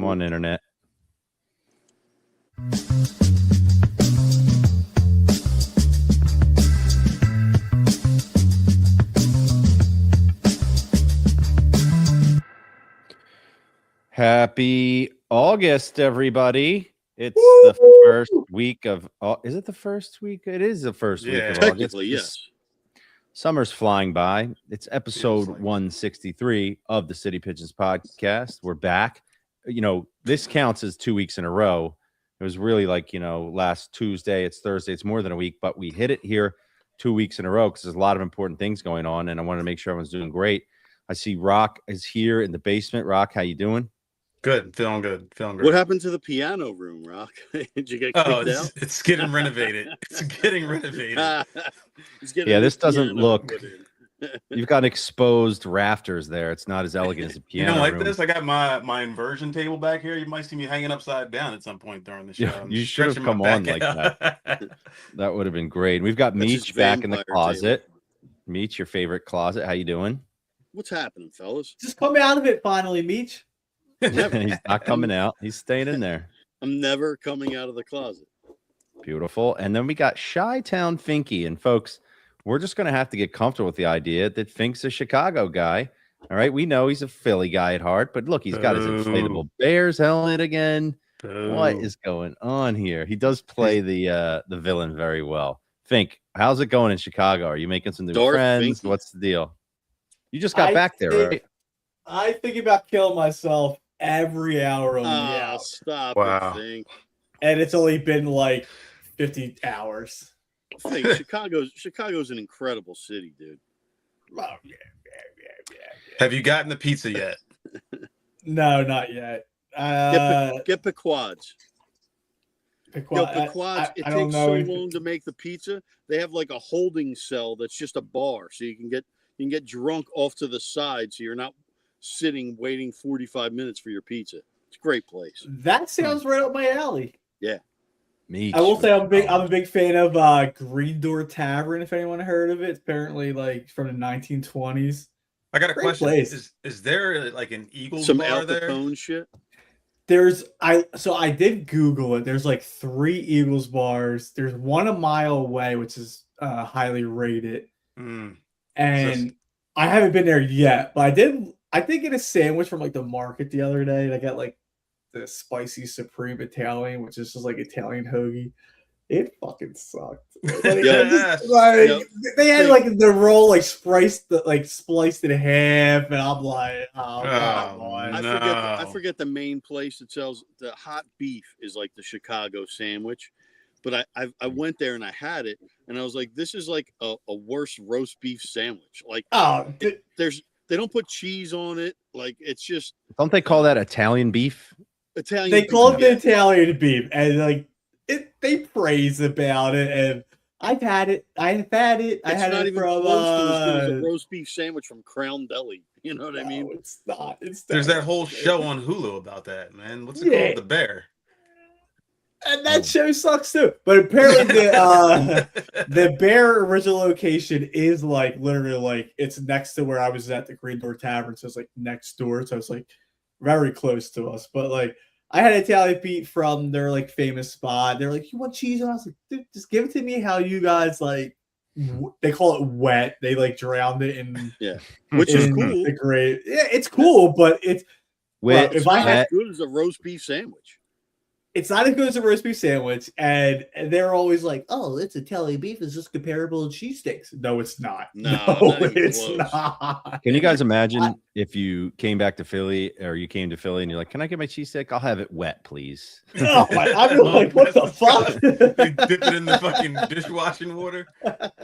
on, internet. Happy August, everybody. It's the first week of is it the first week? It is the first week of August. Yes. Summer's flying by. It's episode 163 of the City Pigeons podcast. We're back. You know, this counts as 2 weeks in a row. It was really like, you know, last Tuesday, it's Thursday, it's more than a week, but we hit it here 2 weeks in a row because there's a lot of important things going on, and I wanted to make sure everyone's doing great. I see Rock is here in the basement. Rock, how you doing? Good, feeling good. What happened to the piano room, Rock? Did you get kicked out? It's getting renovated. It's getting renovated. Yeah, this doesn't look. You've got exposed rafters there. It's not as elegant as a piano. You don't like room. this? I got my inversion table back here. You might see me hanging upside down at some point during the show. Yeah, you should have come on like that. That would have been great. We've got Meech back in the closet. Table. Meech, your favorite closet. How you doing? What's happening, fellas? Just come out of it finally, Meech. He's not coming out. He's staying in there. I'm never coming out of the closet. Beautiful. And then we got Chi-Town Finky. And folks, we're just going to have to get comfortable with the idea that Fink's a Chicago guy. All right. We know he's a Philly guy at heart, but look, he's got his inflatable Bears helmet again. What is going on here? He does play the villain very well. Fink, how's it going in Chicago? Are you making some new friends? Finky. What's the deal? You just got back there, right? I think about killing myself every hour of the hour. Stop it, Fink. And it's only been like 50 hours. Fink, Chicago's an incredible city, dude. Oh, yeah. Have you gotten the pizza yet? No, not yet. Get Pequod's. Pequod's. It takes so long to make the pizza. They have like a holding cell that's just a bar, so you can get drunk off to the side, so you're not sitting waiting 45 minutes for your pizza. It's a great place. That sounds right up my alley. Yeah. Me. I will say I'm a big fan of Green Door Tavern, if anyone heard of it. It's apparently like from the 1920s. I got a question. Is there like an Eagles some bar Al there? Capone shit? I did Google it. There's like 3 Eagles bars. There's one a mile away, which is highly rated. And I haven't been there yet, but I did get a sandwich from like the market the other day. And I got like the spicy supreme Italian, which is just like Italian hoagie. It fucking sucked. They had like the roll like spliced in half, and I'm like, I forget the main place that sells the hot beef is like the Chicago sandwich. But I went there and I had it, and I was like, this is like a worse roast beef sandwich. Like, they don't put cheese on it. Like, it's just. Don't they call that Italian beef? They call it the Italian beef, and like they praise about it. And I've had it. I had it from a roast beef sandwich from Crown Deli. You know what I mean? It's not. There's that whole show on Hulu about that, man. What's it called? The Bear. And that show sucks too. But apparently the Bear original location is like literally like it's next to where I was at the Green Door Tavern. So it's like next door. So it's like very close to us. But like I had Italian beef from their like famous spot. They're like, you want cheese? And I was like, dude, just give it to me how you guys like they call it wet. They like drowned it in which is cool. It's cool, but it's if I had good as a roast beef sandwich. It's not as good as a roast beef sandwich, and they're always like, "Oh, it's Italian beef. It's just comparable to cheesesteaks." No, it's not. No, it's not. Can you guys imagine if you came back to Philly, or you came to Philly, and you're like, "Can I get my cheesesteak? I'll have it wet, please." No, I'm like, "What the fuck?" You dip it in the fucking dishwashing water.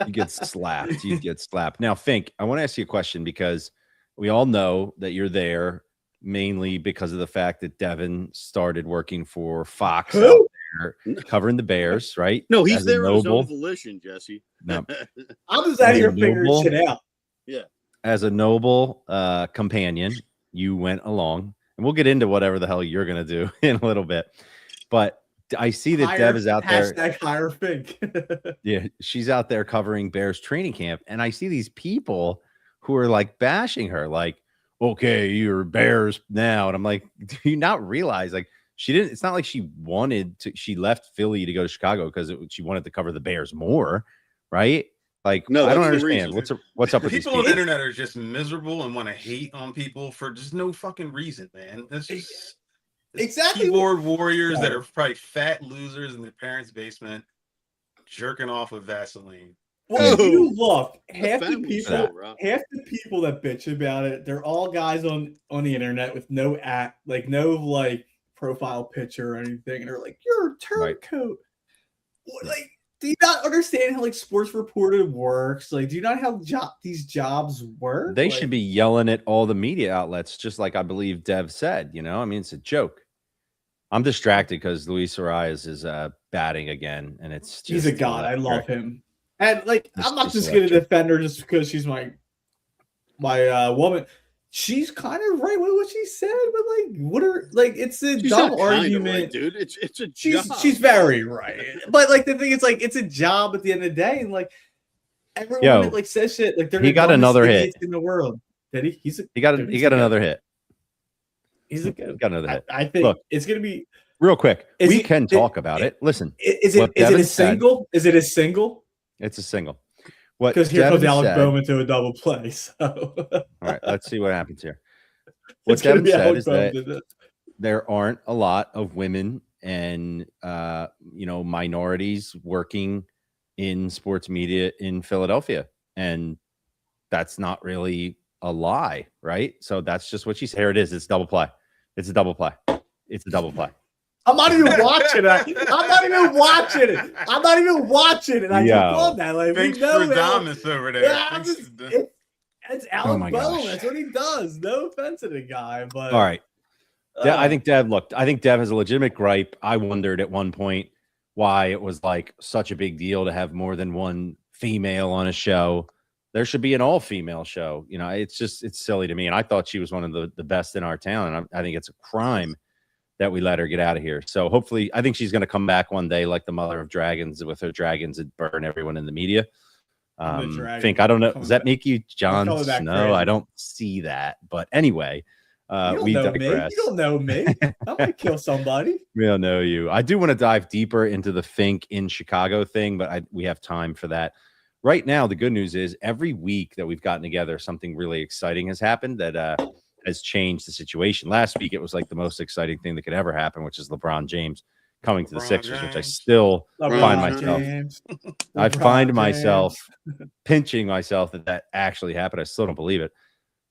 You get slapped. You get slapped. Now, Fink, I want to ask you a question because we all know that you're there. Mainly because of the fact that Devin started working for Fox out there, covering the Bears, right? No, he's there on his own volition, Jesse. No. I'm just out here figuring shit out. Yeah. As a noble companion, you went along, and we'll get into whatever the hell you're going to do in a little bit. But I see that Dev is out there. Hire Fink. Yeah, she's out there covering Bears training camp, and I see these people who are like bashing her, like, okay, you're Bears now. And I'm like, do you not realize like she didn't, it's not like she wanted to, she left Philly to go to Chicago because she wanted to cover the Bears more, right? Like, No, I don't that's the understand. reason. What's up with these People on people? the internet are just miserable and want to hate on people for just no fucking reason, man. That's just Exactly. Keyboard warriors that are probably fat losers in their parents' basement, jerking off with Vaseline. Well, if you look, half the family people that bitch about it, they're all guys on the internet with no no profile picture or anything, and they're like, "You're a turncoat." Right. Like, do you not understand how like sports reported works? Like, do you not know how these jobs work? They should be yelling at all the media outlets, just like I believe Dev said. You know, I mean, it's a joke. I'm distracted because Luis Arraez is batting again, and it's just he's a god. I love him. And like, I'm not just gonna defend her just because she's my woman. She's kind of right with what she said, but like, what are like? It's a dumb argument, right, dude. It's a she's job. She's very right, but like the thing is, like, it's a job at the end of the day, and like everyone that like says shit, like they're he got another hit in the world. Did he? He got another hit. He's a good. He got another hit. I think it's gonna be real quick. We can talk about it. Listen, is it a single? Is it a single? It's a single. Because here comes Alec Bowman to a double play. So all right, let's see what happens here. What Devin said is that there aren't a lot of women and minorities working in sports media in Philadelphia, and that's not really a lie, right? So that's just what she said. Here it is. It's double play. It's a double play. It's a double play. I'm not even watching it. I'm not even watching it. And I just love that. Like, thanks for Thomas over there. Yeah, it's Alec Bowman. That's what he does. No offense to the guy, but all right. I think Dev has a legitimate gripe. I wondered at one point why it was like such a big deal to have more than one female on a show. There should be an all-female show. You know, it's silly to me. And I thought she was one of the best in our town. And I think it's a crime that we let her get out of here. So hopefully, I think she's going to come back one day like the mother of dragons with her dragons and burn everyone in the media. I don't know. Does that make you Jon Snow? I don't see that. But anyway, we digress. You don't know me. I might kill somebody. We don't know you. I do want to dive deeper into the Fink in Chicago thing, but we have time for that. Right now, the good news is every week that we've gotten together, something really exciting has happened that has changed the situation. Last week, it was like the most exciting thing that could ever happen, which is LeBron James coming to the Sixers, which I still find myself pinching myself that actually happened. I still don't believe it.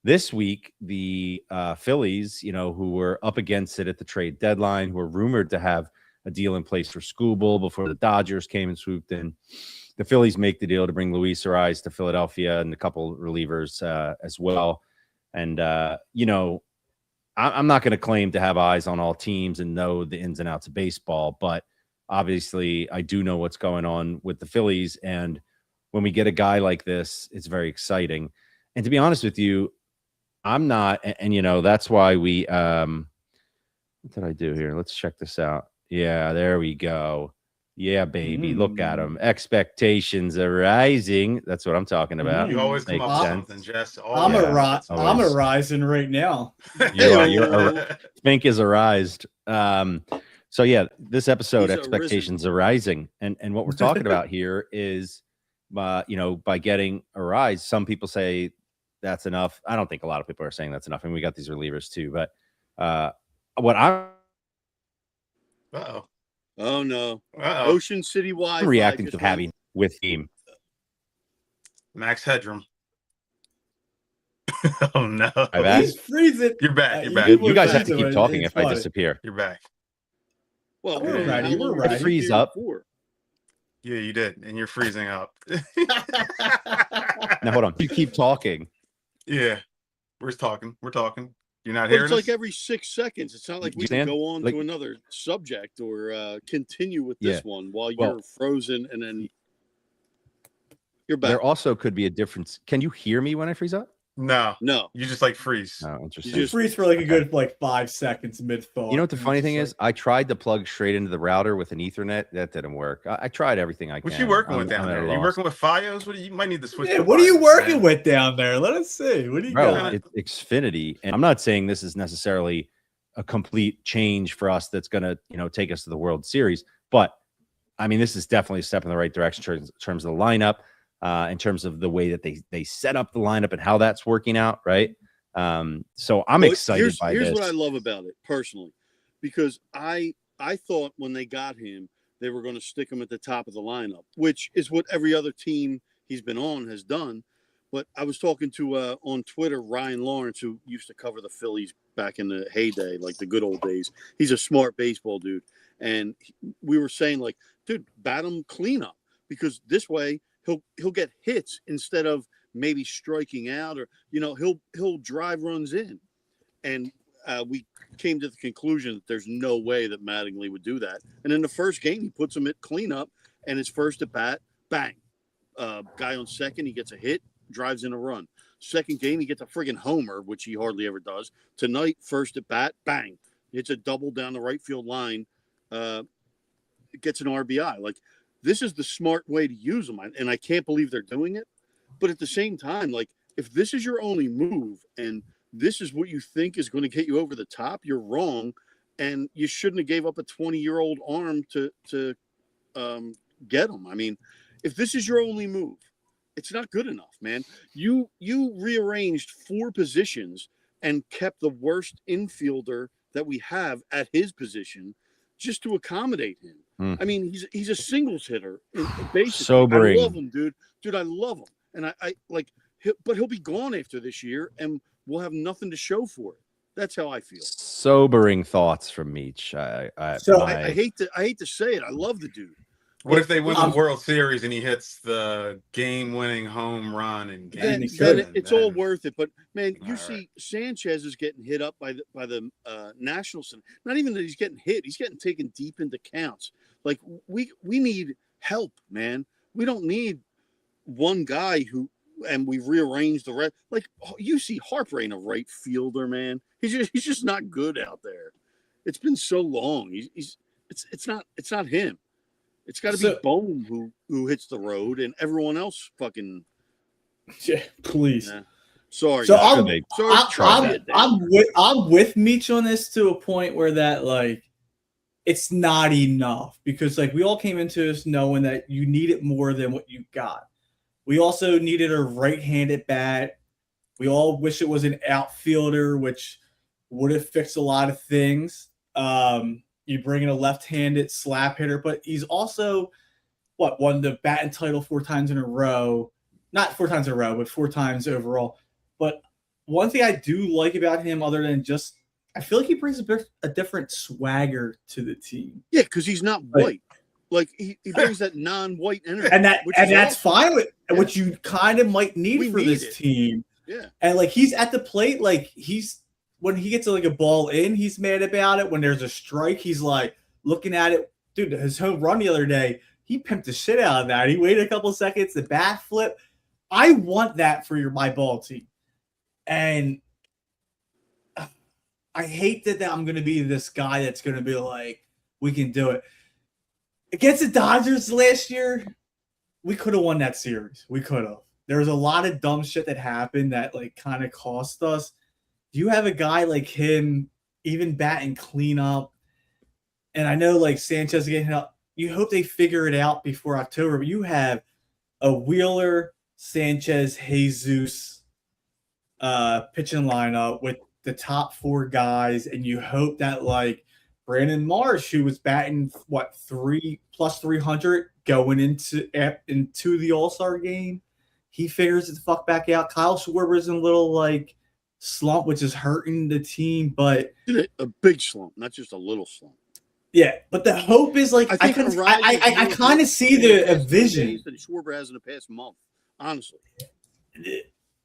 This week, the Phillies, who were up against it at the trade deadline, who were rumored to have a deal in place for Skubal before the Dodgers came and swooped in. The Phillies make the deal to bring Luis Arraez to Philadelphia and a couple relievers as well. And, I'm not going to claim to have eyes on all teams and know the ins and outs of baseball, but obviously I do know what's going on with the Phillies. And when we get a guy like this, it's very exciting. And to be honest with you, I'm not, and that's why we, what did I do here? Let's check this out. Yeah, there we go. Yeah, baby. Look at them. Expectations are rising. That's what I'm talking about. You always come up with something, Jess. I'm a rising right now. Fink is arised. So yeah, this episode, expectations are rising. And what we're talking about here is, by getting Arraez, some people say that's enough. I don't think a lot of people are saying that's enough. I mean, we got these relievers too, but what I'm Oh no! Ocean City Wi-Fi reacting to having with team Max Headroom. Oh no! He's freezing. You're back. You're back. You guys have to keep talking if I disappear. You're back. Well, we're ready. We're ready. Freeze up. Yeah, you did, and you're freezing up. Now hold on. You keep talking. Yeah, we're talking. You're not hearing it's us? Like every 6 seconds. It's not like we can go on to another subject or continue with this one while you're frozen and then you're back. There also could be a difference. Can you hear me when I freeze up? No, No. you just like freeze. Oh, interesting. You freeze for like a good 5 seconds mid thought. You know what the funny thing is? I tried to plug straight into the router with an Ethernet. That didn't work. I tried everything I can. What you working with down I'm at a there? You loss. working with FiOS? What you might need to switch. Yeah, to what are you FiOS, working man. with down there? Let us see. What do you Bro, got? it's Xfinity, and I'm not saying this is necessarily a complete change for us that's going to, take us to the World Series, but I mean, this is definitely a step in the right direction in terms of the lineup, in terms of the way that they set up the lineup and how that's working out, right? So I'm excited by this. Here's what I love about it personally, because I thought when they got him, they were going to stick him at the top of the lineup, which is what every other team he's been on has done. But I was talking to on Twitter Ryan Lawrence, who used to cover the Phillies back in the heyday, like the good old days. He's a smart baseball dude, and we were saying like, dude, bat him cleanup, because this way he'll get hits instead of maybe striking out, or he'll drive runs in. And we came to the conclusion that there's no way that Mattingly would do that. And in the first game, he puts him at cleanup, and his first at bat, bang, guy on second, he gets a hit, drives in a run. Second game, he gets a friggin' homer, which he hardly ever does. Tonight, first at bat, bang, hits a double down the right field line, gets an RBI. Like, this is the smart way to use them, and I can't believe they're doing it. But at the same time, like, if this is your only move and this is what you think is going to get you over the top, you're wrong, and you shouldn't have gave up a 20-year-old arm to get him. I mean, if this is your only move, it's not good enough, man. You rearranged 4 positions and kept the worst infielder that we have at his position just to accommodate him. I mean, he's a singles hitter, basically. Sobering. I love him, dude. Dude, I love him. And I like, but he'll be gone after this year, and we'll have nothing to show for it. That's how I feel. Sobering thoughts from Meech. I hate to say it. I love the dude. What if they win the World Series and he hits the game-winning home run and then it's all worth it. But man, you see, Sanchez is getting hit up by the National Center. Not even that he's getting hit; he's getting taken deep into counts. Like we need help, man. We don't need one guy and we rearrange the rest. Like you see, Harper ain't a right fielder, man. He's just not good out there. It's been so long. It's not him. It's got to be Bohm who hits the road, and everyone else fucking. Yeah, please. Yeah. Sorry. So I'm with Meech on this to a point where that like it's not enough, because like we all came into this knowing that you needed more than what you got. We also needed a right-handed bat. We all wish it was an outfielder, which would have fixed a lot of things. You bring in a left-handed slap hitter, but he's also won the batting title 4 times in a row. Not 4 times in a row, but 4 times overall. But one thing I do like about him, other than just, I feel like he brings a different swagger to the team. Yeah, because he's not white. Like he brings that non-white energy, and that's fine with what you kind of might need for this team. Yeah, and like he's at the plate, like when he gets like a ball in, he's mad about it. When there's a strike, he's like looking at it. Dude, his home run the other day, he pimped the shit out of that. He waited a couple of seconds, the bat flip. I want that for my ball team. And I hate that I'm going to be this guy that's going to be like, we can do it. Against the Dodgers last year, we could have won that series. We could have. There was a lot of dumb shit that happened that like kind of cost us. You have a guy like him, even batting cleanup, and I know like Sanchez getting hit up. You hope they figure it out before October. But you have a Wheeler, Sanchez, Jesus pitching lineup with the top 4 guys, and you hope that like Brandon Marsh, who was batting 300 going into the All-Star game, he figures it the fuck back out. Kyle Schwarber's in a little like slump, which is hurting the team, but a big slump, not just a little slump. Yeah, but the hope is like I kind of see the vision that Schwarber has in the past month. Honestly,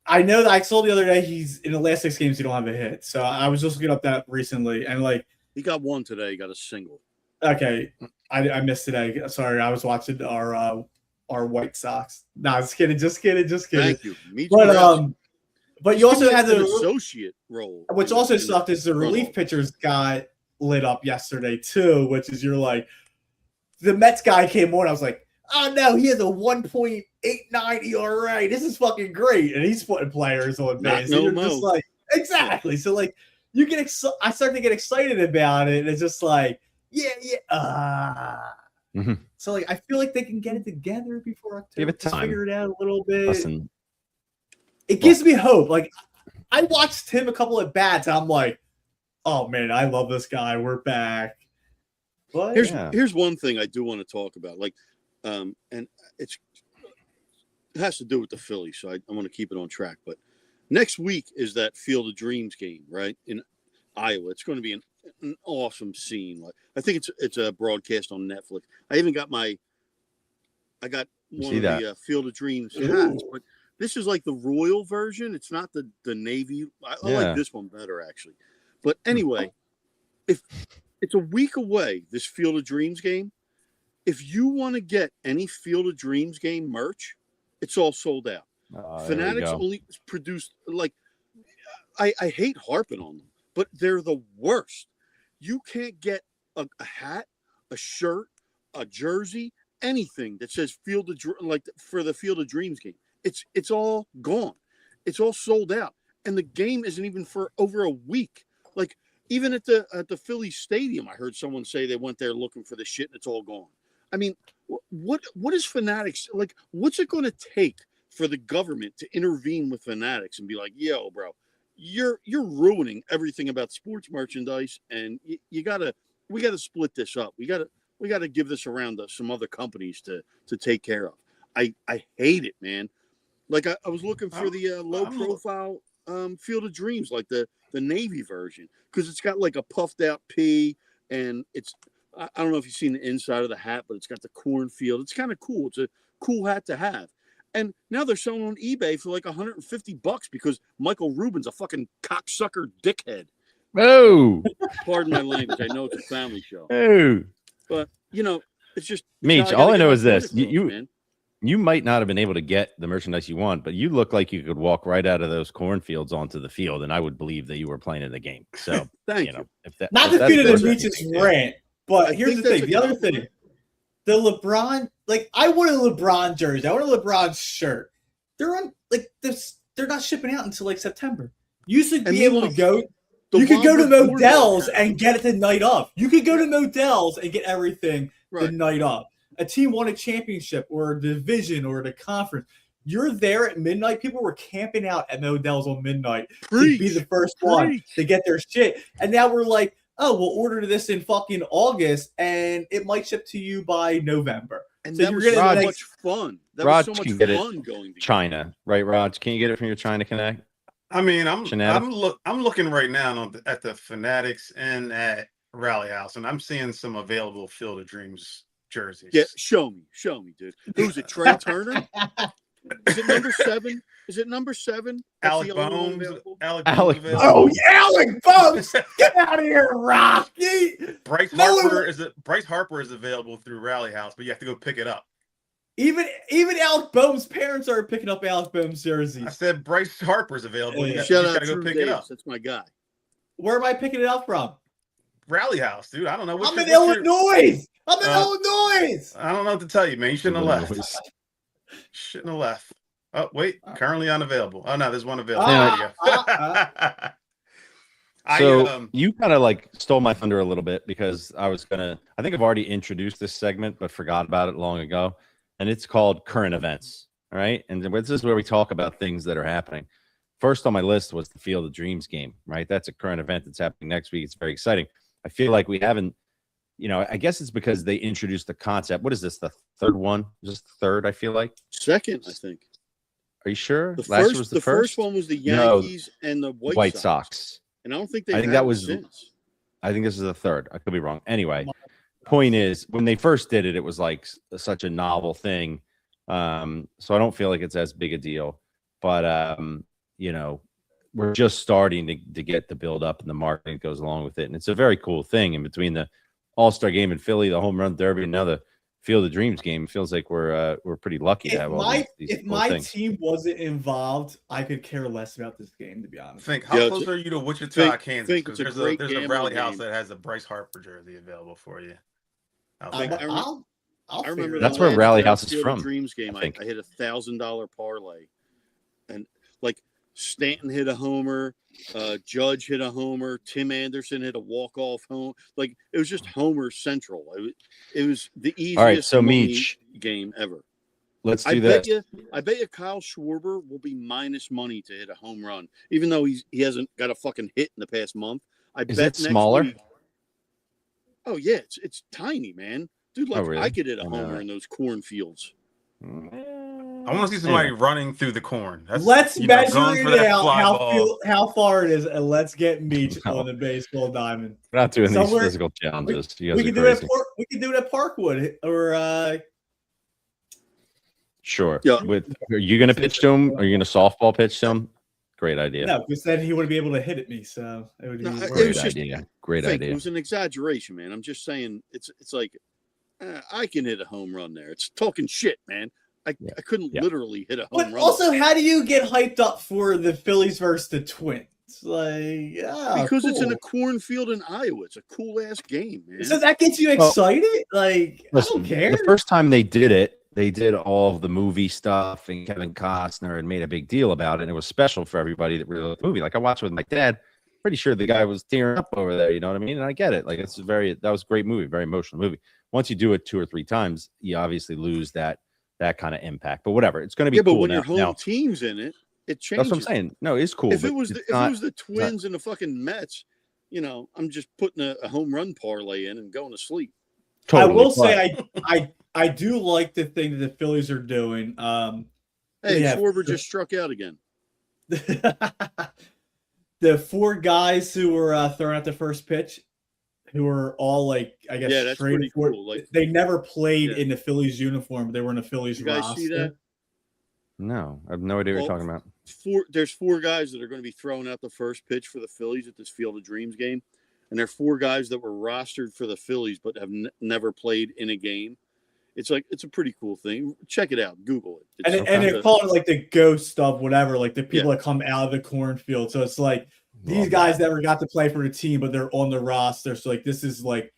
I know that I saw the other day he's in the last 6 games he don't have a hit. So I was just looking up that recently, and like he got one today. He got a single. Okay, I missed today. Sorry, I was watching our White Sox. Nah, just kidding. Thank you. Me too. But But you also had an the associate role. which also sucked is the relief pitchers got lit up yesterday too, which is you're like the Mets guy came on. I was like, oh no, he has a 1.89 ERA. This is fucking great, and he's putting players on base. No and you're just like, exactly. So like, you get I start to get excited about it, and it's just like, yeah. So like, I feel like they can get it together before October. Give it time. Just figure it out a little bit. Listen, it gives me hope. Like, I watched him a couple of bats, and I'm like, oh man, I love this guy. We're back. But here's one thing I do want to talk about. Like, and it has to do with the Phillies, so I want to keep it on track. But next week is that Field of Dreams game, right, in Iowa. It's going to be an awesome scene. Like, I think it's a broadcast on Netflix. I got one of the Field of Dreams hats, but this is like the royal version. It's not the navy. I like this one better, actually. But anyway, if it's a week away, this Field of Dreams game, if you want to get any Field of Dreams game merch, it's all sold out. Fanatics only produced, like, I hate harping on them, but they're the worst. You can't get a hat, a shirt, a jersey, anything that says for the Field of Dreams game. It's all gone. It's all sold out. And the game isn't even for over a week. Like, even at the Philly Stadium, I heard someone say they went there looking for the shit and it's all gone. I mean, what is Fanatics like? What's it going to take for the government to intervene with Fanatics and be like, yo, bro, you're ruining everything about sports merchandise, and we gotta split this up. We gotta give this around to some other companies to take care of. I hate it, man. Like, I was looking for the low profile Field of Dreams, like the Navy version, because it's got like a puffed out P, and I don't know if you've seen the inside of the hat, but it's got the cornfield. It's kind of cool. It's a cool hat to have. And now they're selling on eBay for like $150 because Michael Rubin's a fucking cocksucker dickhead. Oh, pardon my language. I know it's a family show. Oh, but it's just Meech. All I know is this: you might not have been able to get the merchandise you want, but you look like you could walk right out of those cornfields onto the field, and I would believe that you were playing in the game. So thank you. Not to feed into Meech's rant, but here's the thing: the other thing, the LeBron. Like, I want a LeBron jersey. I want a LeBron shirt. They're on like this. They're not shipping out until like September. You should be able to go. You could go to Modell's and get it the night of. You could go to Modell's and get everything the night of. A team won a championship or a division or the conference. You're there at midnight. People were camping out at Modell's on midnight to be the first one to get their shit. And now we're like, oh, we'll order this in fucking August and it might ship to you by November. And so that was so much fun. That was so much fun going to China, right, Raj? Can you get it from your China Connect? I mean, I'm looking right now at the Fanatics and at Rally House, and I'm seeing some available Field of Dreams jerseys. Yeah, show me, dude. Who's it? Trey Turner? Is it number 7? Is it number 7? Alec Bones. Alec. Oh, yeah, Alec Bones. Get out of here, Rocky. Bryce Harper is available through Rally House, but you have to go pick it up. Even Alec Bohm's parents are picking up Alec Bohm's jerseys. I said Bryce Harper's available. You Shout out to go pick it up. That's my guy. Where am I picking it up from? Rally House, dude. I don't know. I'm in Illinois. Illinois. I don't know what to tell you, man. You shouldn't have left. Shouldn't have left. Oh, wait. Currently unavailable. Oh, no, there's one available. So you kind of like stole my thunder a little bit because I think I've already introduced this segment, but forgot about it long ago. And it's called Current Events. All right. And this is where we talk about things that are happening. First on my list was the Field of Dreams game, right? That's a current event that's happening next week. It's very exciting. I feel like we haven't, I guess it's because they introduced the concept. What is this? The third one? Just the third, I feel like. Second, I think. Are you sure? The first one was the Yankees and the White Sox. And I don't think I think this is the third. I could be wrong. Anyway, point is, when they first did it, it was like such a novel thing. So I don't feel like it's as big a deal. But, we're just starting to get the build up and the marketing that goes along with it. And it's a very cool thing in between the All-Star game in Philly, the home run derby, and now the Field of Dreams game. It feels like we're pretty lucky to have all these if cool my things. team wasn't involved, I could care less about this game, to be honest. How close are you to Wichita, Kansas? Because there's a rally house that has a Bryce Harper jersey available for you. I'll remember that's where Rally House is from. Dreams game. I hit $1,000 parlay, and like Stanton hit a homer, Judge hit a homer, Tim Anderson hit a walk-off home. Like it was just homer central. It was the easiest game ever. Let's do that. I bet you Kyle Schwarber will be minus money to hit a home run, even though he hasn't got a fucking hit in the past month. Is it smaller? Oh yeah, it's tiny, man. Dude, like really? I could hit a homer in those cornfields. I want to see somebody running through the corn. Let's measure it out how far it is, and let's get Meach on the baseball diamond. We're not doing these physical challenges. We can do it at Parkwood or sure. Yeah. Are you going to pitch to him? Are you going to softball pitch to him? Great idea. No, because then he wouldn't be able to hit at me. So it would be great idea. Great idea. It was an exaggeration, man. I'm just saying it's like I can hit a home run there. It's talking shit, man. I couldn't literally hit a home run. But also, how do you get hyped up for the Phillies versus the Twins? Like, because it's in a cornfield in Iowa. It's a cool ass game, man. So that gets you excited? Listen, I don't care. The first time they did it, they did all of the movie stuff, and Kevin Costner and made a big deal about it. And it was special for everybody that really loved the movie. Like I watched it with my dad. Pretty sure the guy was tearing up over there. You know what I mean? And I get it. Like that was a great movie, very emotional movie. Once you do it 2 or 3 times, you obviously lose that kind of impact. But whatever, it's going to be cool. But when your home team's in it, it changes. That's what I'm saying. No, it's cool. If it was the Twins and the fucking Mets, I'm just putting a home run parlay in and going to sleep. Totally. I will say I do like the thing that the Phillies are doing. Hey, Schwarber just struck out again. The 4 guys who were throwing out the first pitch, who were all that's pretty cool. Like they never played in the Phillies uniform. They were in a Phillies roster. You guys see that? No, I have no idea what you're talking about. There's 4 guys that are going to be throwing out the first pitch for the Phillies at this Field of Dreams game, and there are 4 guys that were rostered for the Phillies but have never played in a game. It's a pretty cool thing. Check it out. Google it. And they call it like the ghost of whatever, like the people that come out of the cornfield. So it's like these guys never got to play for the team, but they're on the roster. So like this is like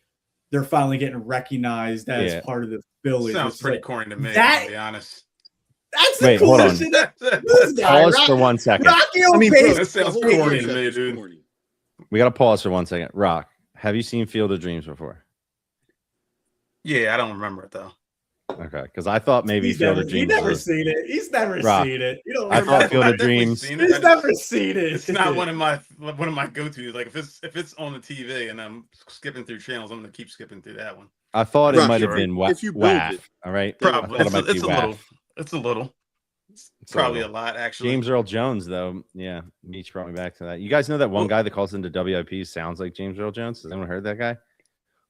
they're finally getting recognized as part of the Phillies. Sounds pretty corny to me, to be honest. That's the coolest thing. Pause for 1 second. That sounds corny to me, dude. We got to pause for 1 second. Rock, have you seen Field of Dreams before? Yeah, I don't remember it though. Okay, because I thought maybe Field of Dreams. He's never seen it. He's never seen it. You don't. I thought Field of Dreams. He's never seen it. It's not one of my go-tos. Like if it's on the TV and I'm skipping through channels, I'm gonna keep skipping through that one. I thought it might have been WAF. All right, probably it's a little. It's probably a lot, actually. James Earl Jones, though. Yeah, Meach brought me back to that. You guys know that one guy that calls into WIP sounds like James Earl Jones? Has anyone heard that guy?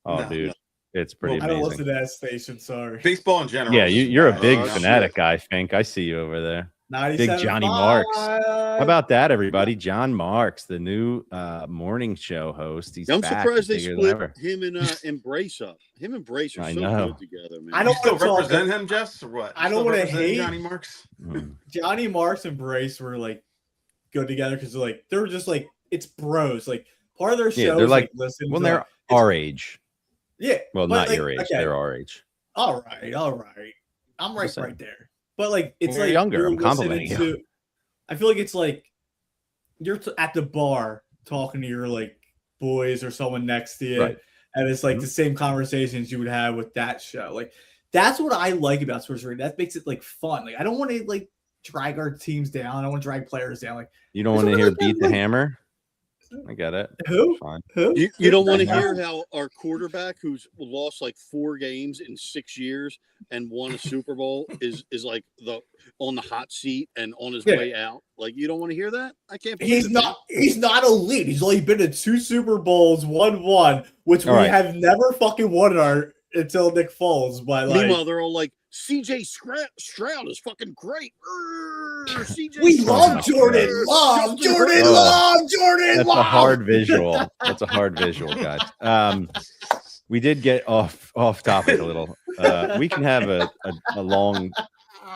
Oh, dude. It's pretty amazing. I don't listen to that station, sorry. Baseball in general. Yeah, you're a big fanatic guy, Fink. I see you over there. Big Johnny Marks. How about that, everybody? John Marks, the new morning show host. I'm surprised they split him and Brace up. Him and Brace are so good together, man. I don't still represent him, Jess, or what? I don't want to hate Johnny Marks. Johnny Marks and Brace were like good together because they're just like it's bros. Like part of their show. They're like listen. Well, they're our age. Yeah. Well, not your age. Okay. They're our age. All right. I'm right there. But like it's like younger. I'm complimenting you. I feel like it's like you're at the bar talking to your like boys or someone next to you, and it's like the same conversations you would have with that show. Like that's what I like about sports radio. That makes it like fun. Like I don't want to like drag our teams down. I don't want to drag players down. Like you don't want to hear Beat the Hammer. I get it. Who? You don't want to hear how our quarterback, who's lost like 4 games in 6 years and won a Super Bowl, is like on the hot seat and on his way out. Like you don't want to hear that? I can't. He's not elite. He's only been in 2 Super Bowls, won one, which we have never fucking won until Nick Foles. Meanwhile, they're all like, CJ Stroud is fucking great. We love Jordan Love. Jordan Love. That's a hard visual. That's a hard visual, guys. We did get off topic a little. we can have a long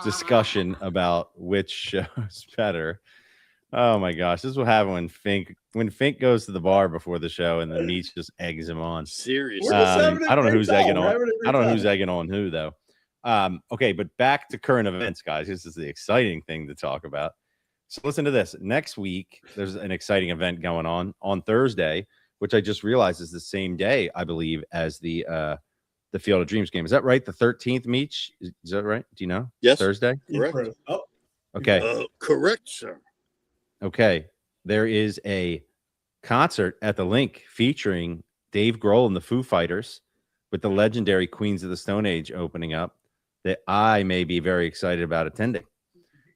discussion about which show is better. Oh my gosh, this is what happened when Fink goes to the bar before the show and then Meach just eggs him on. Seriously, I don't know who's egging on. I don't know who's egging on who though. Okay, but back to current events, guys. This is the exciting thing to talk about. So listen to this. Next week, there's an exciting event going on Thursday, which I just realized is the same day, I believe, as the Field of Dreams game. Is that right? The 13th, Meach? Is that right? Do you know? Yes. Thursday? Correct. Oh. Okay. Correct, sir. Okay. There is a concert at the Link featuring Dave Grohl and the Foo Fighters with the legendary Queens of the Stone Age opening up that I may be very excited about attending.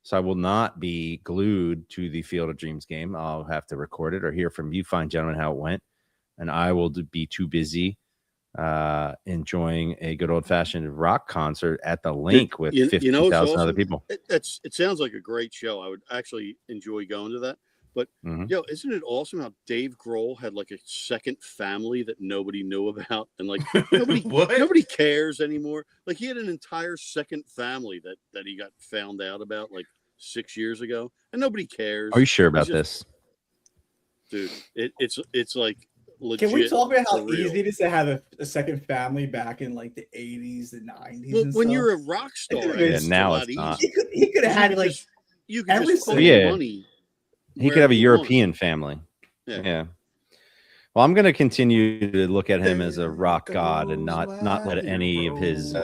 So I will not be glued to the Field of Dreams game. I'll have to record it or hear from you fine gentlemen how it went. And I will be too busy enjoying a good old-fashioned rock concert at the Link with 50,000 other people. It sounds like a great show. I would actually enjoy going to that. But isn't it awesome how Dave Grohl had like a second family that nobody knew about, and like nobody cares anymore. Like he had an entire second family that he got found out about like 6 years ago, and nobody cares. Are you sure about this, dude? It's like. Legit. Can we talk about how easy it is to have a second family back in like the 80s and 90s? Well, when you're a rock star, now it's not. He could have had like you could just put money. He could have a European family. Yeah. Well, I'm going to continue to look at him as a rock god and not let any of his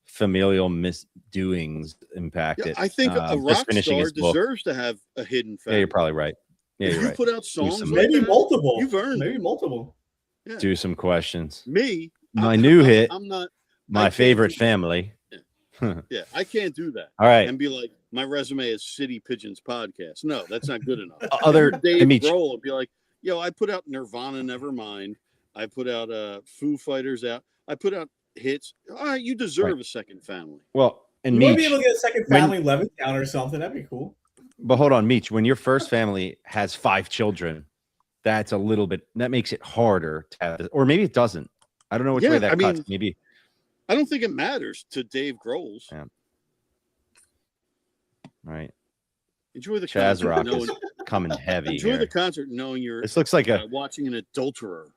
familial misdoings impact it. I think a rock star deserves to have a hidden family. Yeah, you're probably right. Yeah, you're you right. Put out songs, maybe multiple. You've earned maybe multiple. Yeah. Do some questions. Me, my new hit. I'm not my favorite family. Yeah, I can't do that. All right, and be like, my resume is City Pigeons podcast. No, that's not good enough. Dave Grohl would be like, yo, I put out Nirvana, Nevermind. I put out Foo Fighters out. I put out hits. All right, you deserve a second family. Well, and you Meach, might be able to get a second family Levittown or something. That'd be cool. But hold on, Meach, when your first family has 5 children, that's a little bit, that makes it harder to have this, or maybe it doesn't. I don't know which way that cuts. Maybe. I don't think it matters to Dave Grohl's. Yeah. Right. Enjoy the Chaz concert. Rock is coming heavy. Enjoy the concert knowing you're this looks like watching an adulterer.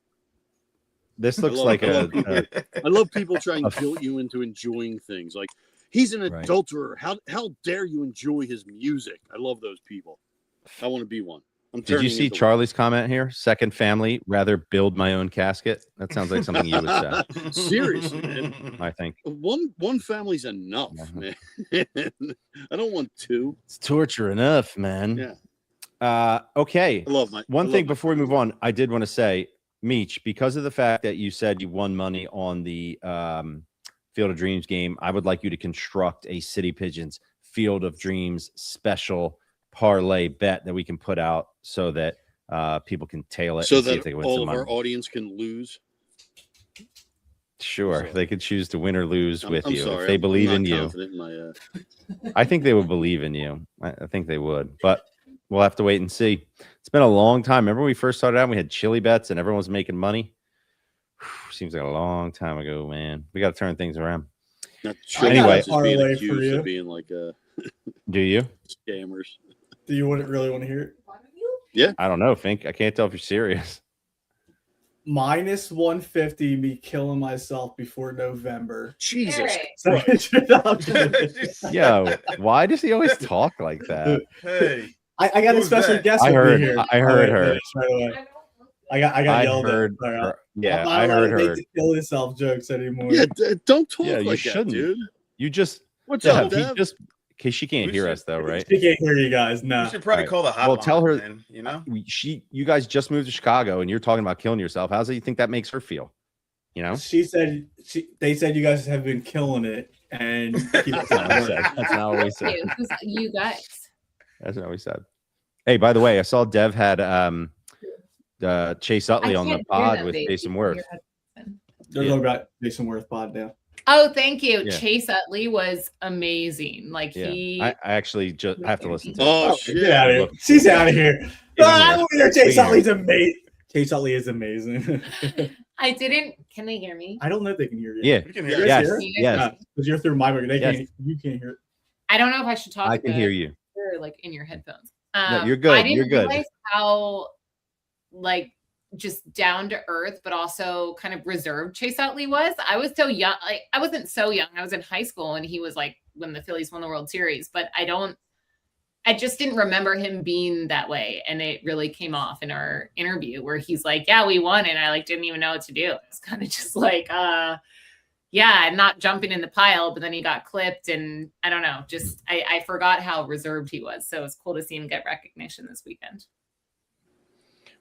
This looks like I love people trying to guilt you into enjoying things. Like, he's an adulterer. How dare you enjoy his music? I love those people. I want to be one. Did you see Charlie's comment here? Second family, rather build my own casket. That sounds like something you would say. Seriously, man. I think one family's enough, man. I don't want 2. It's torture enough, man. Yeah. Okay. I love my one thing before we move on. I did want to say, Meach, because of the fact that you said you won money on the Field of Dreams game, I would like you to construct a City Pigeons Field of Dreams special parlay bet that we can put out so that people can tail it so and see that if they win all some of money. our audience can lose. Sure, they could choose to win or lose with I'm you sorry, if they believe in you. In my, I think they would believe in you. I think they would, but we'll have to wait and see. It's been a long time. Remember when we first started out, we had chili bets and everyone was making money. Seems like a long time ago, man. We got to turn things around. Anyway, being accused of being like do you scammers? Do you really want to hear it? Yeah. I don't know, Fink. I can't tell if you're serious. Minus 150, me killing myself before November. Jesus. Yo, why does he always talk like that? Hey, I got a special guest. I heard her. I got yelled at. Yeah, I heard her. To kill himself jokes anymore. Yeah, don't talk like you shouldn't. that, dude. You just what's up, Dev? Cause she can't hear us though, right? She can't hear you guys. No. You should probably call the hotline. Well, tell her. Then, you know, you guys just moved to Chicago, and you're talking about killing yourself. How do you think that makes her feel? You know, she said they said you guys have been killing it, and that's not what we said. You guys. That's not what we said. Hey, by the way, I saw Dev had Chase Utley on the pod with Jason Worth. They're talking about Jason Worth pod now. Oh, thank you. Yeah. Chase Utley was amazing. Like I actually just have to listen to Oh, it. shit. Get out of here. She's out of here. I don't hear Chase Utley's amazing. Chase Utley is amazing. I didn't. Can they hear me? I don't know if they can hear you. Yeah. We can Yeah. hear Yes. you. Can you guys Yes. hear me? Because you're through my mic. Yes. You can't hear it. I don't know if I should talk. I can hear you. Or like in your headphones. No, you're I good. didn't You're good. realize how like just down to earth, but also kind of reserved Chase Utley was. I was so young. Like I wasn't so young. I was in high school and he was like when the Phillies won the World Series, but I just didn't remember him being that way. And it really came off in our interview where he's like, yeah, we won. And I like didn't even know what to do. It's kind of just like, yeah, I'm not jumping in the pile, but then he got clipped and I don't know, just I forgot how reserved he was. So it's cool to see him get recognition this weekend.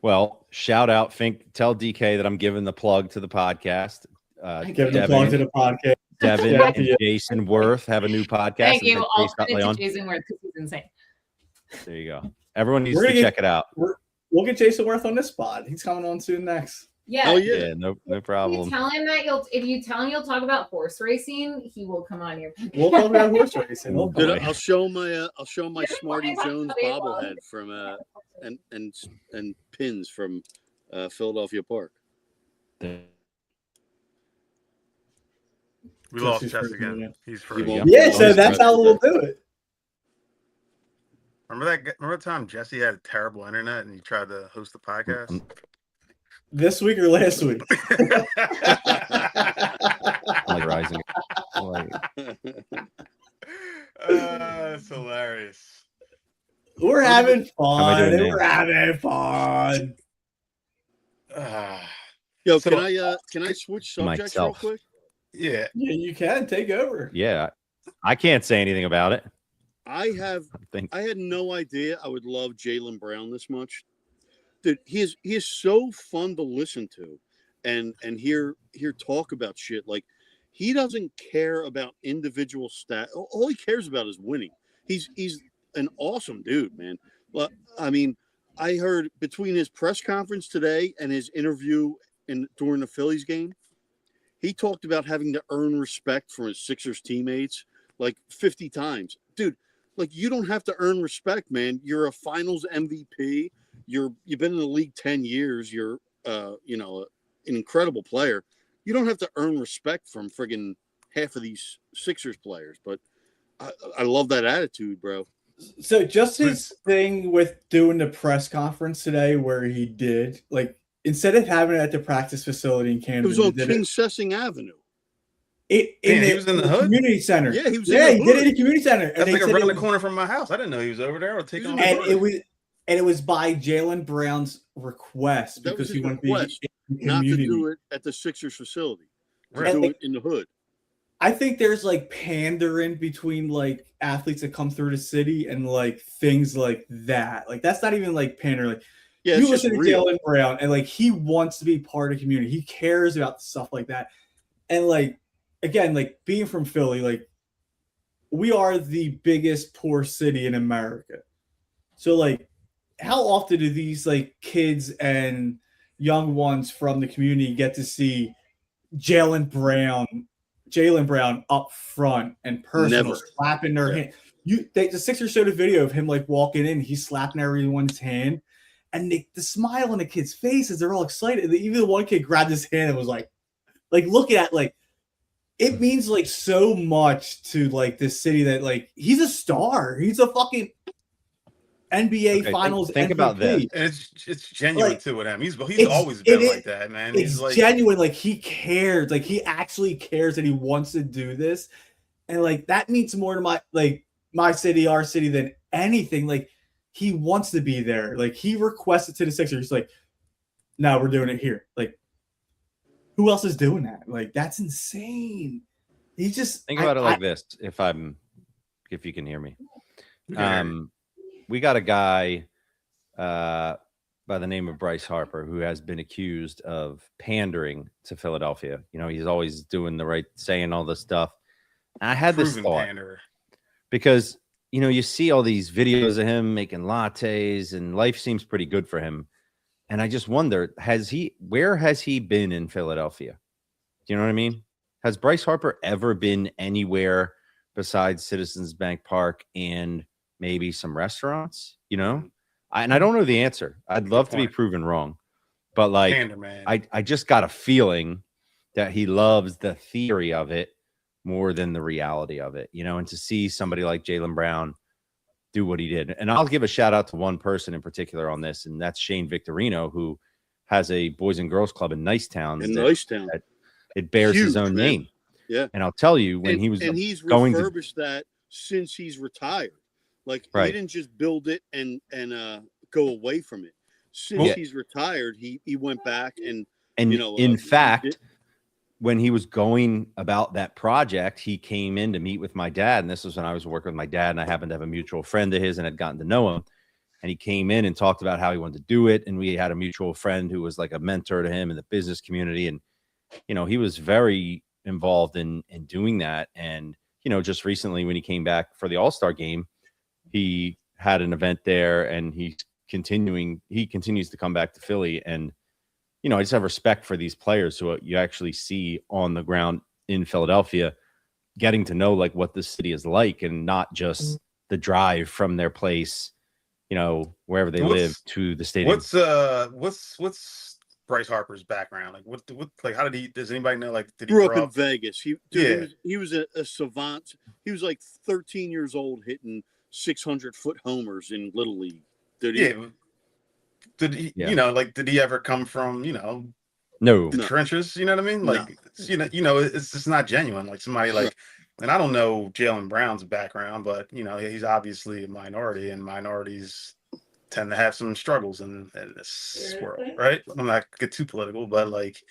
Well, shout out, Fink. Tell DK that I'm giving the plug to the podcast. Give the plug to the podcast. Devin Yeah. and Jason Worth have a new podcast. Thank you. that I'll Chase credit Utley to on. Jason Worth because he's insane. There you go. Everyone needs We're to gonna check it out. We'll get Jason Worth on this pod. He's coming on soon next. Yeah. Oh yeah. Yeah, no If you problem. tell him that if you tell him you'll talk about horse racing, he will come on your podcast. We'll talk about horse racing. Oh, Dude, boy. I'll show my You're Smarty fine. Jones They bobblehead from and pins from Philadelphia Park. We Just lost his Chess first again. minute. He's He first. won't- Yeah, so that's how we'll do it. Remember the time Jesse had terrible internet and he tried to host the podcast? This week or last week? Like Arraezing. Like, It's hilarious. We're having am I fun. doing now? We're having fun. Yo, So- can I switch subjects Myself. real quick? Yeah. Yeah, you can take over. yeah, I can't say anything about it. I think had no idea I would love Jaylen Brown this much. Dude, he is so fun to listen to and hear talk about shit. Like he doesn't care about individual stat. All he cares about is winning. He's an awesome dude, man. But I mean, I heard between his press conference today and his interview during the Phillies game, he talked about having to earn respect from his Sixers teammates like 50 times. Dude, like you don't have to earn respect, man. You're a finals MVP. You've been in the league 10 years. You're an incredible player. You don't have to earn respect from friggin' half of these Sixers players, but I love that attitude, bro. So just his thing with doing the press conference today where he did, like, instead of having it at the practice facility in Camden, It was on he did King Sessing Avenue. he was in the hood? Community center. Yeah, he was. Yeah, in he the did it hood. in the community center. And That's they like said around the it was- corner from my house. I didn't know he was over there. I'll take him. and it was by Jaylen Brown's request That because was his he wanted to be request, in the not to community. do it at the Sixers facility. To Right. do it in the hood. I think there's like pandering between like athletes that come through the city and like things like that. Like that's not even like pandering. Like Yeah, you it's just listen to real. Jaylen Brown and like he wants to be part of the community. He cares about stuff like that. And like again, like being from Philly, like we are the biggest poor city in America. So like how often do these like kids and young ones from the community get to see Jaylen Brown up front and personal, Never. slapping their hand? The Sixers showed a video of him like walking in, he's slapping everyone's hand, and the smile on the kid's faces, they're all excited. Even the one kid grabbed his hand and was like looking at like it means like so much to like this city that like he's a star. He's a fucking NBA Okay, Finals. think about this. And it's genuine Like, too with him. He's it's- always been it is- like that, man. It's He's like genuine. Like he cares. Like he actually cares that he wants to do this, and like that means more to my city, our city, than anything. Like he wants to be there. Like he requested to the Sixers. He's like, no, we're doing it here. Like who else is doing that? Like that's insane. He just think about it like this. If you can hear me, we got a guy by the name of Bryce Harper who has been accused of pandering to Philadelphia. You know, he's always doing the right, saying all this stuff. And I had this thought because, you know, you see all these videos of him making lattes and life seems pretty good for him. And I just wonder, where has he been in Philadelphia? Do you know what I mean? Has Bryce Harper ever been anywhere besides Citizens Bank Park and maybe some restaurants? You know, and I don't know the answer. I'd love to be proven wrong, But like, Pander, man. I just got a feeling that he loves the theory of it more than the reality of it, and to see somebody like Jaylen Brown do what he did. And I'll give a shout out to one person in particular on this, and that's Shane Victorino, who has a Boys and Girls Club in Nicetown. That it bears his own name. Yeah. And I'll tell you, when he's refurbished that since he's retired. Like he didn't just build it and go away from it. Since he's retired, he went back and in fact, when he was going about that project, he came in to meet with my dad. And this was when I was working with my dad, and I happened to have a mutual friend of his and had gotten to know him. And he came in and talked about how he wanted to do it. And we had a mutual friend who was like a mentor to him in the business community. And, he was very involved in doing that. And, just recently when he came back for the All-Star game, he had an event there, and he continues to come back to Philly. And, I just have respect for these players who you actually see on the ground in Philadelphia, getting to know like what this city is like, and not just the drive from their place, wherever they live to the stadium. What's Bryce Harper's background? Like like how does anybody know? Like, did he grew up in Vegas? He was a savant. He was like 13 years old hitting 600-foot homers in Little League. Did he, did he ever come from, the trenches? You know what I mean? Like, it's just not genuine. Like somebody like, and I don't know Jaylen Brown's background, but he's obviously a minority, and minorities tend to have some struggles in this world, right? I'm not get too political, but like,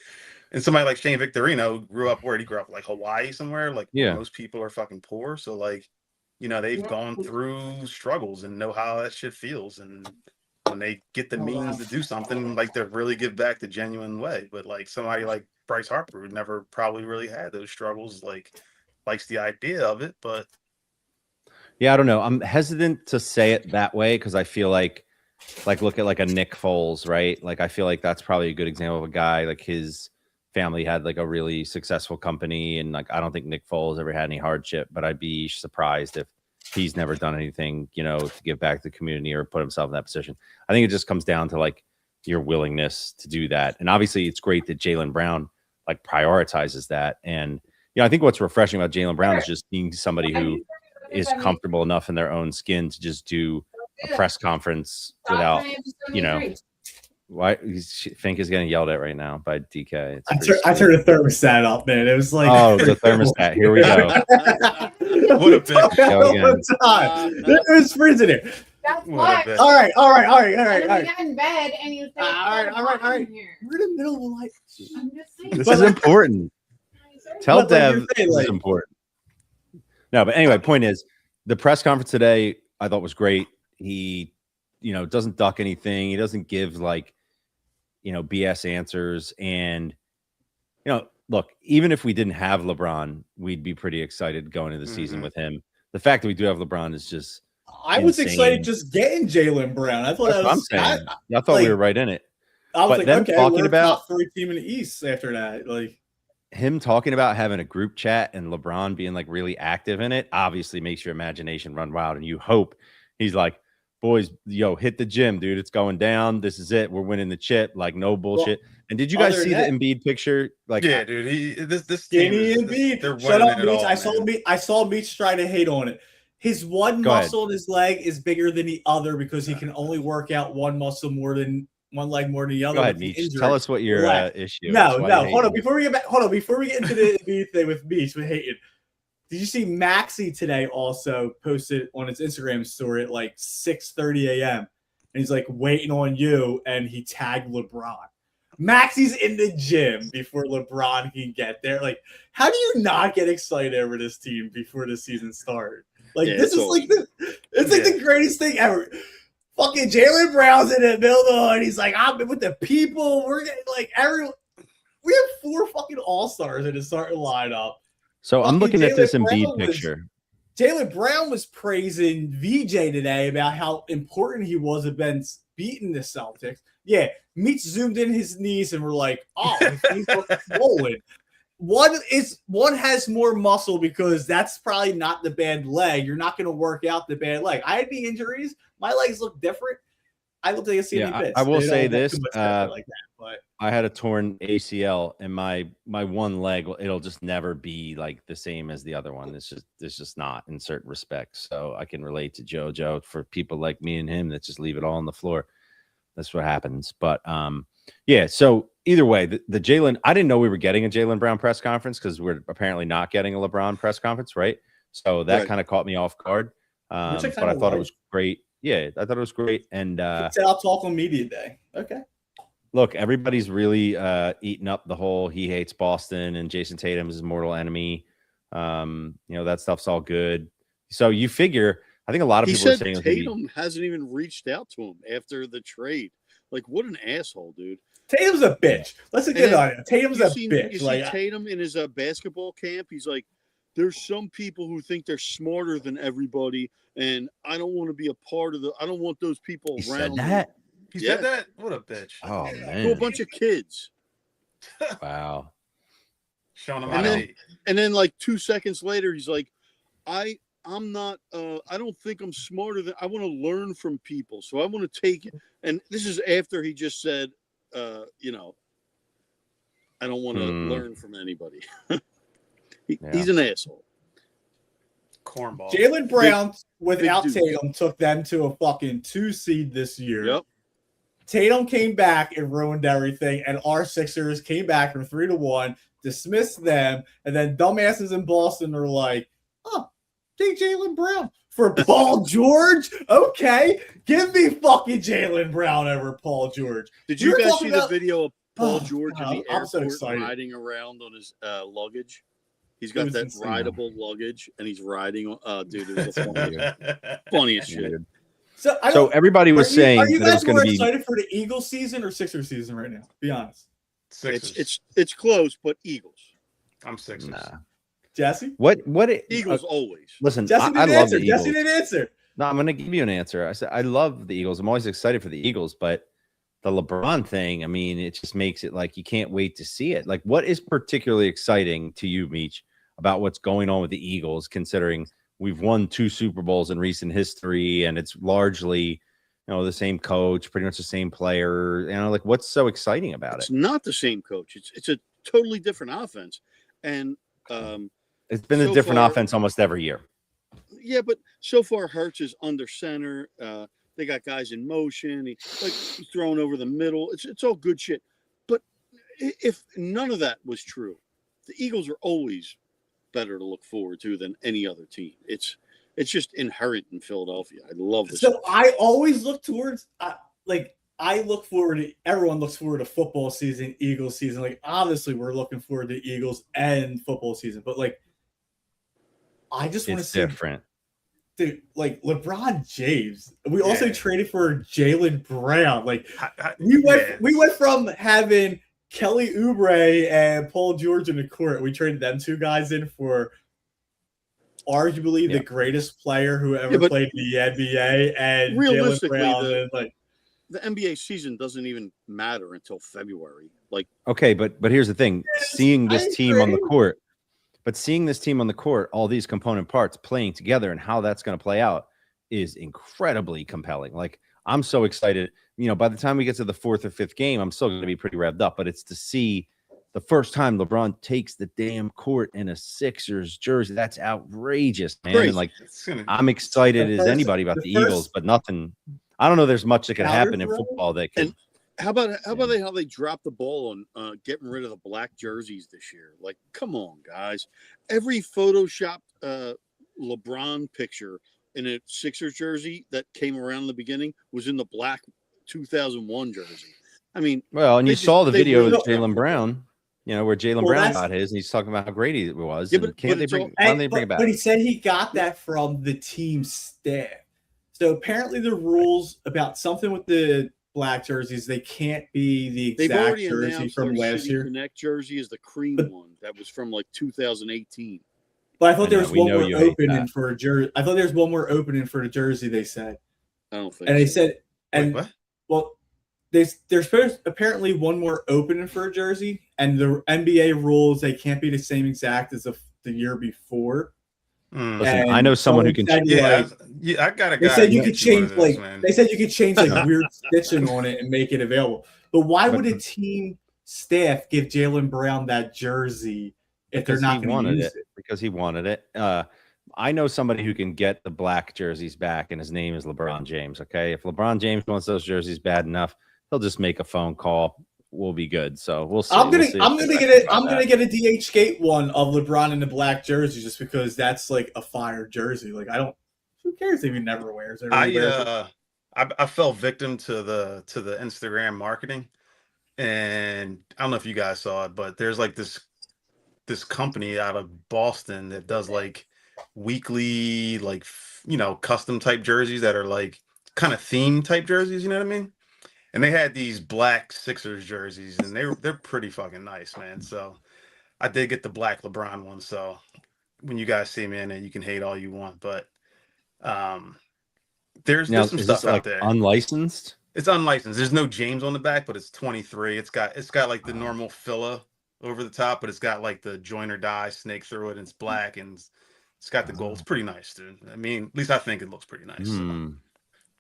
and somebody like Shane Victorino grew up like Hawaii somewhere. Like most people are fucking poor, so like, they've gone through struggles and know how that shit feels, and when they get the means to do something, like they really give back the genuine way. But like somebody like Bryce Harper, who never probably really had those struggles, like likes the idea of it. But yeah, I don't know. I'm hesitant to say it that way because I feel like look at like a Nick Foles, right? Like I feel like that's probably a good example of a guy like his family had like a really successful company, and like I don't think Nick Foles ever had any hardship, but I'd be surprised if he's never done anything, to give back to the community or put himself in that position. I think it just comes down to like your willingness to do that. And obviously it's great that Jaylen Brown like prioritizes that. And, I think what's refreshing about Jaylen Brown is just being somebody who is comfortable enough in their own skin to just do a press conference without, why Fink is getting yelled at right now by DK. I turned the thermostat up, man. It was like, oh, the thermostat. Here we go. What a bitch. It was freezing here. That's why. All right. We got in bed and you said, all right. We're in the middle of the light. I'm just saying. This is important. Tell Dev this is important. No, but anyway, point is, the press conference today I thought was great. He, doesn't duck anything. He doesn't give like, BS answers. And, look, even if we didn't have LeBron, we'd be pretty excited going into the season with him. The fact that we do have LeBron is just I was excited just getting Jaylen Brown. I thought I thought we were right in it. I was but them talking about 3 team in the East after that, like him talking about having a group chat and LeBron being like really active in it, obviously makes your imagination run wild. And you hope he's like, boys, hit the gym, dude. It's going down. This is it. We're winning the chip. Like no bullshit. Well, and did you guys see the Embiid picture? Like, yeah, dude. This skinny Embiid. Shut up, Meech. I saw Meech try to hate on it. His one muscle in his leg is bigger than the other because he can only work out one muscle more than one leg more than the other. Go ahead, Meech. Tell us what your issue is. No. Hold on. Before we get into the Embiid thing with Meech, with hating. Did you see Maxey today also posted on his Instagram story at like 6:30 a.m. and he's like waiting on you, and he tagged LeBron. Maxey's in the gym before LeBron can get there. Like, how do you not get excited over this team before the season started? Like, this is like the greatest thing ever. Fucking Jaylen Brown's in the middle, and he's like, I'm with the people. We're getting like everyone. We have 4 fucking all-stars in the starting lineup. So I'm looking at this Embiid picture. Jaylen Brown was praising VJ today about how important he was against beating the Celtics. Yeah, Meech zoomed in his knees and we're like, oh, his knees look swollen. One has more muscle because that's probably not the bad leg. You're not going to work out the bad leg. I had the injuries. My legs look different. I look like a CME bitch. I will They say don't look this. too much different like that, but I had a torn ACL, and my one leg, it'll just never be like the same as the other one. It's just not in certain respects. So I can relate to JoJo. For people like me and him that just leave it all on the floor, that's what happens. But yeah. So either way, the Jaylen, I didn't know we were getting a Jaylen Brown press conference because we're apparently not getting a LeBron press conference, right? So that kind of caught me off guard. But I thought it was great. Yeah, I thought it was great. And it's out talk on media day. Okay. Look, everybody's really eating up the whole he hates Boston and Jason Tatum is his mortal enemy. That stuff's all good. So you figure, I think a lot of people are saying Tatum hasn't even reached out to him after the trade. Like, what an asshole, dude. Tatum's a bitch. Let's get on it. Tatum's a bitch. You see Tatum in his basketball camp, he's like, there's some people who think they're smarter than everybody, and I don't want to be a part of I don't want those people around. Said that? He said that? What a bitch. Oh, man. To a bunch of kids. Wow. Showing them and then like 2 seconds later, he's like, I'm not, I don't think I'm smarter than, I want to learn from people. So I want to take it. And this is after he just said, I don't want to learn from anybody. He's an asshole. Cornball. Jaylen Brown, without Tatum, took them to a fucking 2 seed this year. Yep. Tatum came back and ruined everything, and our Sixers came back from 3-1, dismissed them, and then dumbasses in Boston are like, oh, take Jaylen Brown for Paul George? Okay, give me fucking Jaylen Brown over Paul George. Did you guys see the video of Paul George in the airport so riding around on his luggage? He's got that rideable luggage, and he's riding. Dude, it was the funniest shit. So everybody was saying are you that it was guys going more to be excited for the Eagles season or Sixers season right now? Be honest. Sixers. It's close, but Eagles. I'm Sixers. Nah. Jesse? Eagles always. Listen, Jesse I love the Eagles. Jesse didn't answer. No, I'm going to give you an answer. I said I love the Eagles. I'm always excited for the Eagles, but the LeBron thing, I mean, it just makes it like you can't wait to see it. Like, what is particularly exciting to you, Meech, about what's going on with the Eagles, considering we've won 2 Super Bowls in recent history, and it's largely, the same coach, pretty much the same player. Like, what's so exciting about it? It's not the same coach. It's a totally different offense, and it's been a different offense almost every year. Yeah, but so far Hurts is under center. They got guys in motion. He's throwing over the middle. It's all good shit. But if none of that was true, the Eagles are always better to look forward to than any other team. It's just inherent in Philadelphia. I love this. So I always look towards everyone looks forward to football season, Eagles season. Like, obviously we're looking forward to Eagles and football season, but like, I just want to see different. Dude, like LeBron James. We also traded for Jaylen Brown. Like, we went from having Kelly Oubre and Paul George in the court. We traded them 2 guys in for arguably the greatest player who ever played in the NBA, and realistically, Jaylen Brown, the NBA season doesn't even matter until February. Like, okay, but here's the thing: seeing this team on the court, all these component parts playing together, and how that's going to play out is incredibly compelling. Like, I'm so excited. By the time we get to the 4th or 5th game, I'm still going to be pretty revved up. But it's to see the first time LeBron takes the damn court in a Sixers jersey. That's outrageous, man. Crazy. And like, I'm excited as anybody about the Eagles, but nothing. I don't know. There's much that could happen in football that can. How about how they dropped the ball on getting rid of the black jerseys this year? Like, come on, guys! Every photoshopped LeBron picture in a Sixers jersey that came around in the beginning was in the black 2001 jersey. I mean, well, and you saw the video of Jaylen Brown, where Jaylen Brown got his, and he's talking about how great he was. Yeah, why don't they bring it back? But he said he got that from the team staff. So apparently the rules about something with the black jerseys, they can't be the exact jersey from last year. Connect jersey is the cream one that was from like 2018. But I thought there was one more opening for a jersey. I thought there was one more opening for the jersey. They said. I don't think. And they said, and what? Well, there's apparently one more opening for a jersey, and the NBA rules they can't be the same exact as the year before. Listen, I know someone who can. I got a guy. They said you could change They said you could change weird stitching on it and make it available. But why would a team staff give Jaylen Brown that jersey if they're not going to use it? Because he wanted it. I know somebody who can get the black jerseys back, and his name is LeBron James. Okay, if LeBron James wants those jerseys bad enough, he'll just make a phone call. We'll be good. So we'll see. I'm gonna get a DH Gate one of LeBron in the black jersey just because that's like a fire jersey. Like who cares if he never wears it? I fell victim to the Instagram marketing, and I don't know if you guys saw it, but there's like this company out of Boston that does like weekly custom type jerseys that are like kind of theme type jerseys, you know what I mean? And they had these black Sixers jerseys, and they're pretty fucking nice, man. So I did get the black LeBron one. So when you guys see me in it, you can hate all you want, but there's some stuff out there. Unlicensed? It's unlicensed. There's no James on the back, but it's 23. It's got like the normal filla over the top, but it's got like the join or die snake through it, and it's black, and it's got the gold. It's pretty nice, dude. I mean, at least I think it looks pretty nice. So,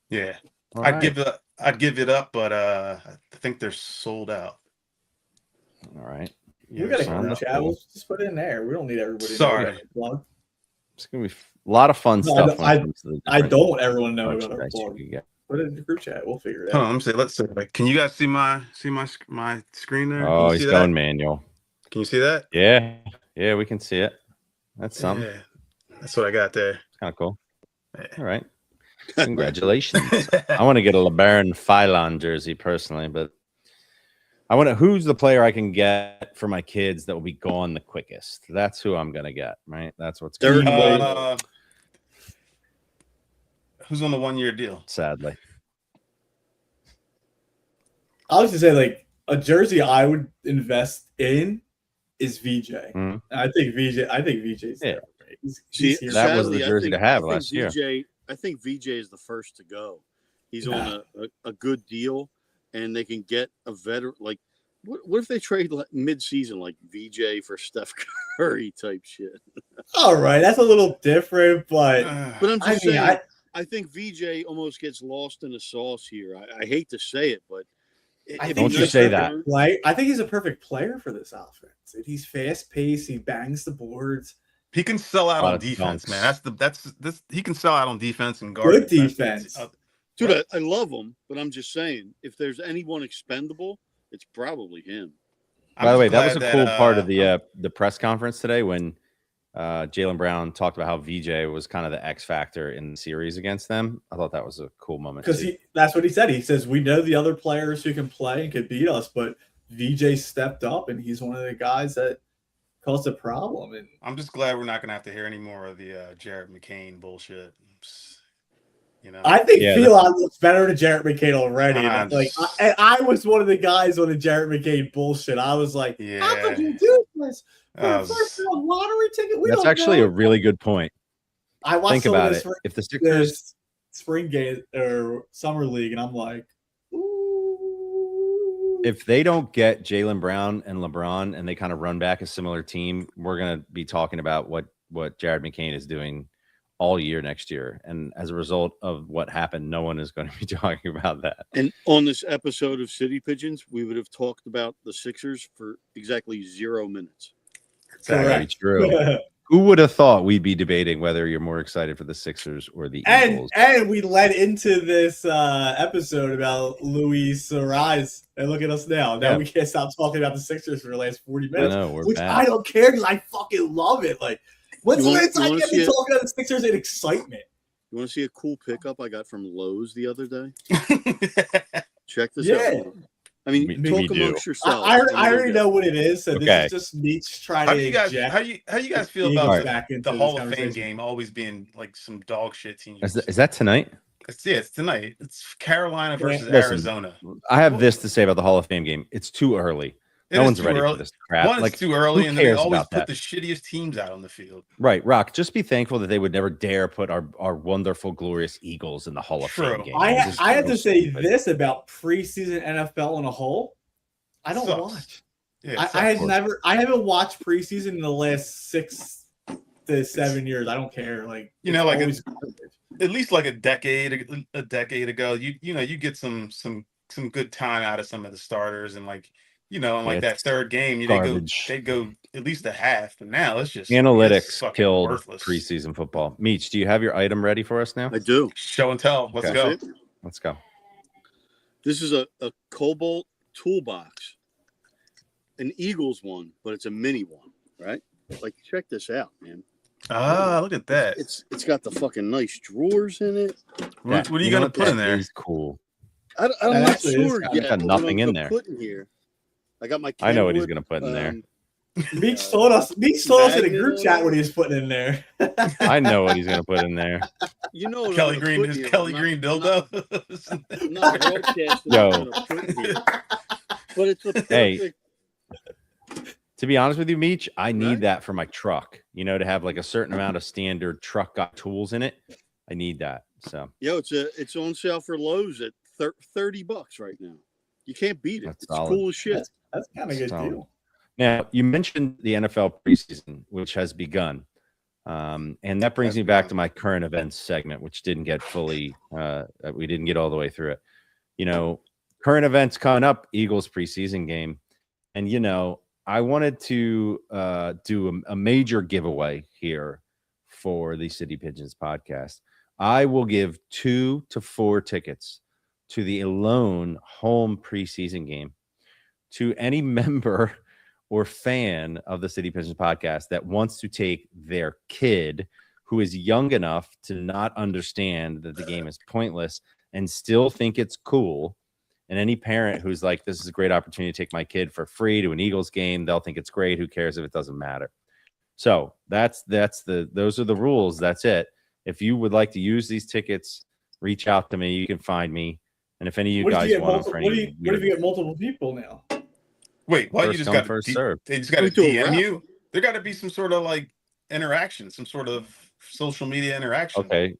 yeah. I'd give it up, but I think they're sold out. All right. Yeah, we got a group chat. We'll just put it in there. We don't need everybody. Sorry. It's gonna be a lot of fun stuff. I don't want everyone to know about our blog. Put it in the group chat. We'll figure it out. Hold on, let's see. Can you guys see my screen there? Oh, he's going manual. Can you see that? Yeah, we can see it. That's something. Yeah, that's what I got there. It's kind of cool. Yeah. All right. Congratulations. I want to get a LeBaron Phylon jersey personally, but who's the player I can get for my kids that will be gone the quickest? That's who I'm gonna get, right? That's what's going on. Who's on the 1-year deal? Sadly. I was to say, like, a jersey I would invest in is VJ. Mm-hmm. I think VJ's great. That was the jersey to have last year. I think VJ is the first to go. He's on a good deal, and they can get a veteran. Like, what if they trade mid-season, like VJ for Steph Curry type shit? All right, that's a little different, but I'm just saying. I think VJ almost gets lost in the sauce here. I hate to say it, but don't you say that? Right? I think he's a perfect player for this offense. He's fast-paced. He bangs the boards. He can sell out on defense, man. He can sell out on defense and guard. Good defense. Dude, I love him, but I'm just saying, if there's anyone expendable, it's probably him. By the way, that was a cool part of the press conference today when Jaylen Brown talked about how VJ was kind of the X factor in the series against them. I thought that was a cool moment. Because that's what he said. He says, we know the other players who can play and could beat us, but VJ stepped up, and he's one of the guys that caused a problem. And I'm just glad we're not going to have to hear any more of the Jared McCain bullshit. You know, I think Phelan looks better than Jared McCain already. I was one of the guys on the Jared McCain bullshit. I was like, how could you do this? For a first-round lottery ticket? That's actually a really good point. I watched Think about it. If the Sixers spring game or summer league, and I'm like, ooh. If they don't get Jaylen Brown and LeBron, and they kind of run back a similar team, we're gonna be talking about what Jared McCain is doing all year next year. And as a result of what happened, no one is going to be talking about that. And on this episode of City Pigeons, we would have talked about the Sixers for exactly 0 minutes. Very true. Who would have thought we'd be debating whether you're more excited for the Sixers or the Eagles? And we led into this episode about Luis Arraez. And look at us now. Now we can't stop talking about the Sixers for the last 40 minutes. I know, I don't care because I fucking love it. Like, when's the last time you get me talking about the Sixers in excitement? You want to see a cool pickup I got from Lowe's the other day? Check this out. I mean, talk amongst yourselves. I already know what it is. So this is just Meech trying to how you guys feel about the Hall of Fame game always being like some dog shit team? Is that tonight? It's tonight. It's Carolina versus Arizona. I have this to say about the Hall of Fame game. It's too early. No one's ready for this crap. One, it's too early, and they always put the shittiest teams out on the field. Right, Rock. Just be thankful that they would never dare put our wonderful, glorious Eagles in the Hall of Fame game. I have to say this about preseason NFL on a whole. I don't watch. Yeah, I haven't watched preseason in the last 6 to 7 years. I don't care. Like you know, like always at least like a decade ago, you know, you get some good time out of some of the starters, and like, you know, and like that third game, they go at least a half. But now it's just analytics killed worthless. preseason football. Meech, do you have your item ready for us now? I do. Show and tell. Let's go. Let's go. This is a Cobalt toolbox, an Eagles one, but it's a mini one, right? Like, check this out, man. Ah, look at that. It's got the fucking nice drawers in it. What are you gonna put in there? Is cool. I'm not sure yet. Got nothing in there. Put in here. I got my. I know what he's gonna put in there. Meeks told us in a group chat what he was putting in there. I know what he's gonna put in there. You know, Kelly Green, his Kelly Green dildo. I'm not broadcasting. Yo. But it's a perfect. Hey, to be honest with you, Meech, I need that for my truck. You know, to have like a certain amount of standard truck got tools in it. I need that. So it's on sale for Lowe's at $30 right now. You can't beat it. That's it's solid. cool as shit. That's kind of a good deal. Now, you mentioned the NFL preseason, which has begun. And that brings me back to my current events segment, which didn't get fully, we didn't get all the way through it. You know, current events coming up, Eagles preseason game. And, you know, I wanted to do a major giveaway here for the City Pigeons podcast. I will give 2 to 4 tickets to the Alone home preseason game to any member or fan of the City Pigeons podcast that wants to take their kid who is young enough to not understand that the game is pointless and still think it's cool. And any parent who's like, this is a great opportunity to take my kid for free to an Eagles game, they'll think it's great. Who cares if it doesn't matter? So those are the rules. That's it. If you would like to use these tickets, reach out to me. You can find me. And if any of you guys want them for what if you get multiple people now? Wait, what? You just got first serve. They just got to DM you? There got to be some sort of like interaction, some sort of social media interaction. Okay.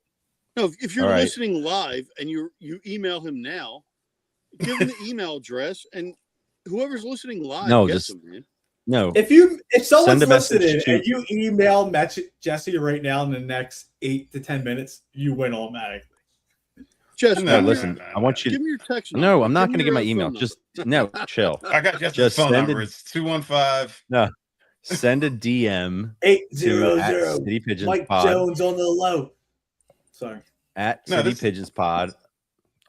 No, if you're listening live and you email him now, give him the email address, and whoever's listening live gets them, man. No. If someone's listening and you email Jesse right now in the next 8 to 10 minutes, you win automatically. Just listen. I want you to give me your text number. No, I'm not going to get my email. Just chill. I got Jesse's phone number. It's 215. No, send a DM 800 City Pigeons Mike Pod. Jones on the low. Sorry. City Pigeons Pod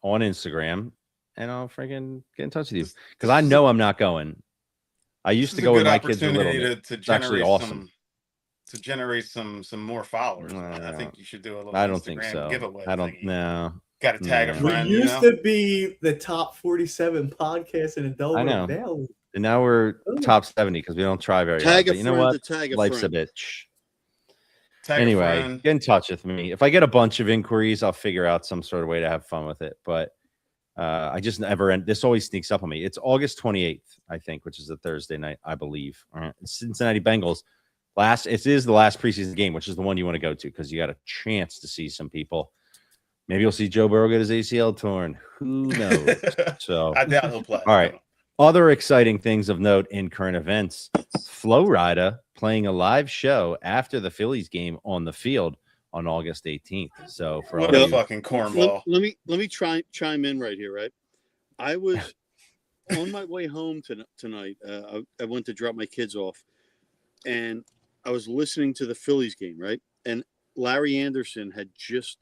on Instagram, and I'll freaking get in touch with you because I know I'm not going. I used to go when my kids were little. It's actually awesome. To generate some more followers. I think you should do a little. I don't Instagram think so. Giveaway. I don't know. Got to tag a friend. We used to be the top 47 podcast in Delaware Valley. And now we're top 70 because we don't try very hard. But you know what? Life's a bitch. Anyway, get in touch with me. If I get a bunch of inquiries, I'll figure out some sort of way to have fun with it. But I just never end. This always sneaks up on me. It's August 28th, I think, which is a Thursday night, I believe. Cincinnati Bengals. It is the last preseason game, which is the one you want to go to because you got a chance to see some people. Maybe you'll see Joe Burrow get his ACL torn. Who knows? So I doubt he'll play. All right. Other exciting things of note in current events: Flo Rida playing a live show after the Phillies game on the field on August 18th. So for what a fucking cornball. Let me chime in right here. Right, I was on my way home tonight. I went to drop my kids off, and I was listening to the Phillies game. Right, and Larry Anderson had just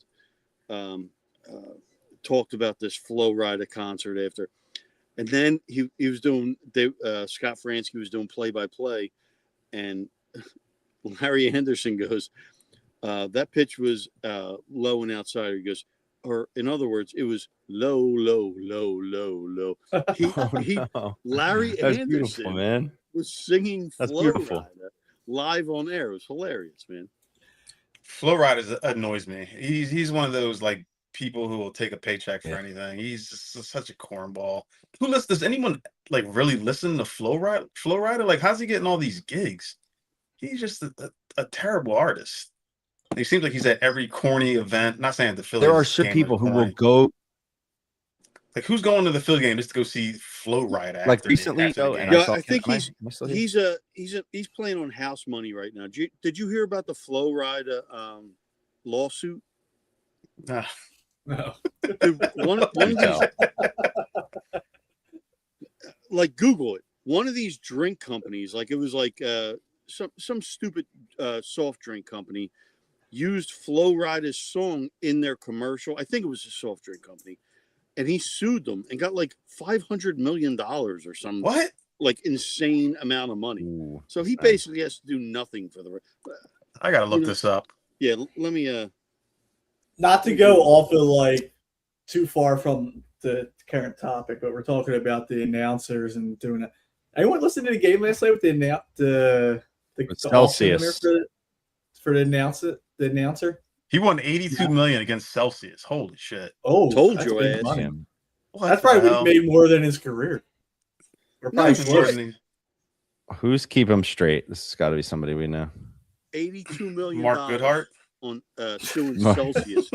talked about this Flo Rida concert after, and then he was doing Scott Fransky was doing play-by-play, and Larry Anderson goes, that pitch was low and outside. He goes, or in other words, it was low. Larry That's Anderson, man, was singing That's Flo beautiful. Rida live on air. It was hilarious, man. Flo Rida annoys me. He's one of those like people who will take a paycheck for anything. He's just such a cornball. Does anyone like really listen to Flo Rida? Like, how's he getting all these gigs? He's just a terrible artist. It seems like he's at every corny event. Not saying the Phillies. There are some people who will go. Like, who's going to the Philly game just to go see flow ride after Like the- recently, after the though, game. and Yeah, saw I think am still here? he's playing on house money right now. Did you hear about the Flow Ride lawsuit? Ah, No. Dude, one of these, like, Google it. One of these drink companies, like, it was like some stupid soft drink company, used Flow Rida's song in their commercial. I think it was a soft drink company, and he sued them and got like $500 million or some what? like insane amount of money. Ooh, So he that's nice. basically has to do nothing for the. I gotta look You know- this up. Yeah, let me. Not to go off of like too far from the current topic, but we're talking about the announcers and doing it. Anyone listen to the game last night with the Celsius for the announcer? He won 82 million against Celsius. Holy shit! Oh, Told that's your big ass. money. Him. What That's the probably what hell? he made more than his career. Or No, probably it's more close. than Who's keep him straight? This has got to be somebody we know. $82 million Mark Goodhart. on suing Mark- Celsius.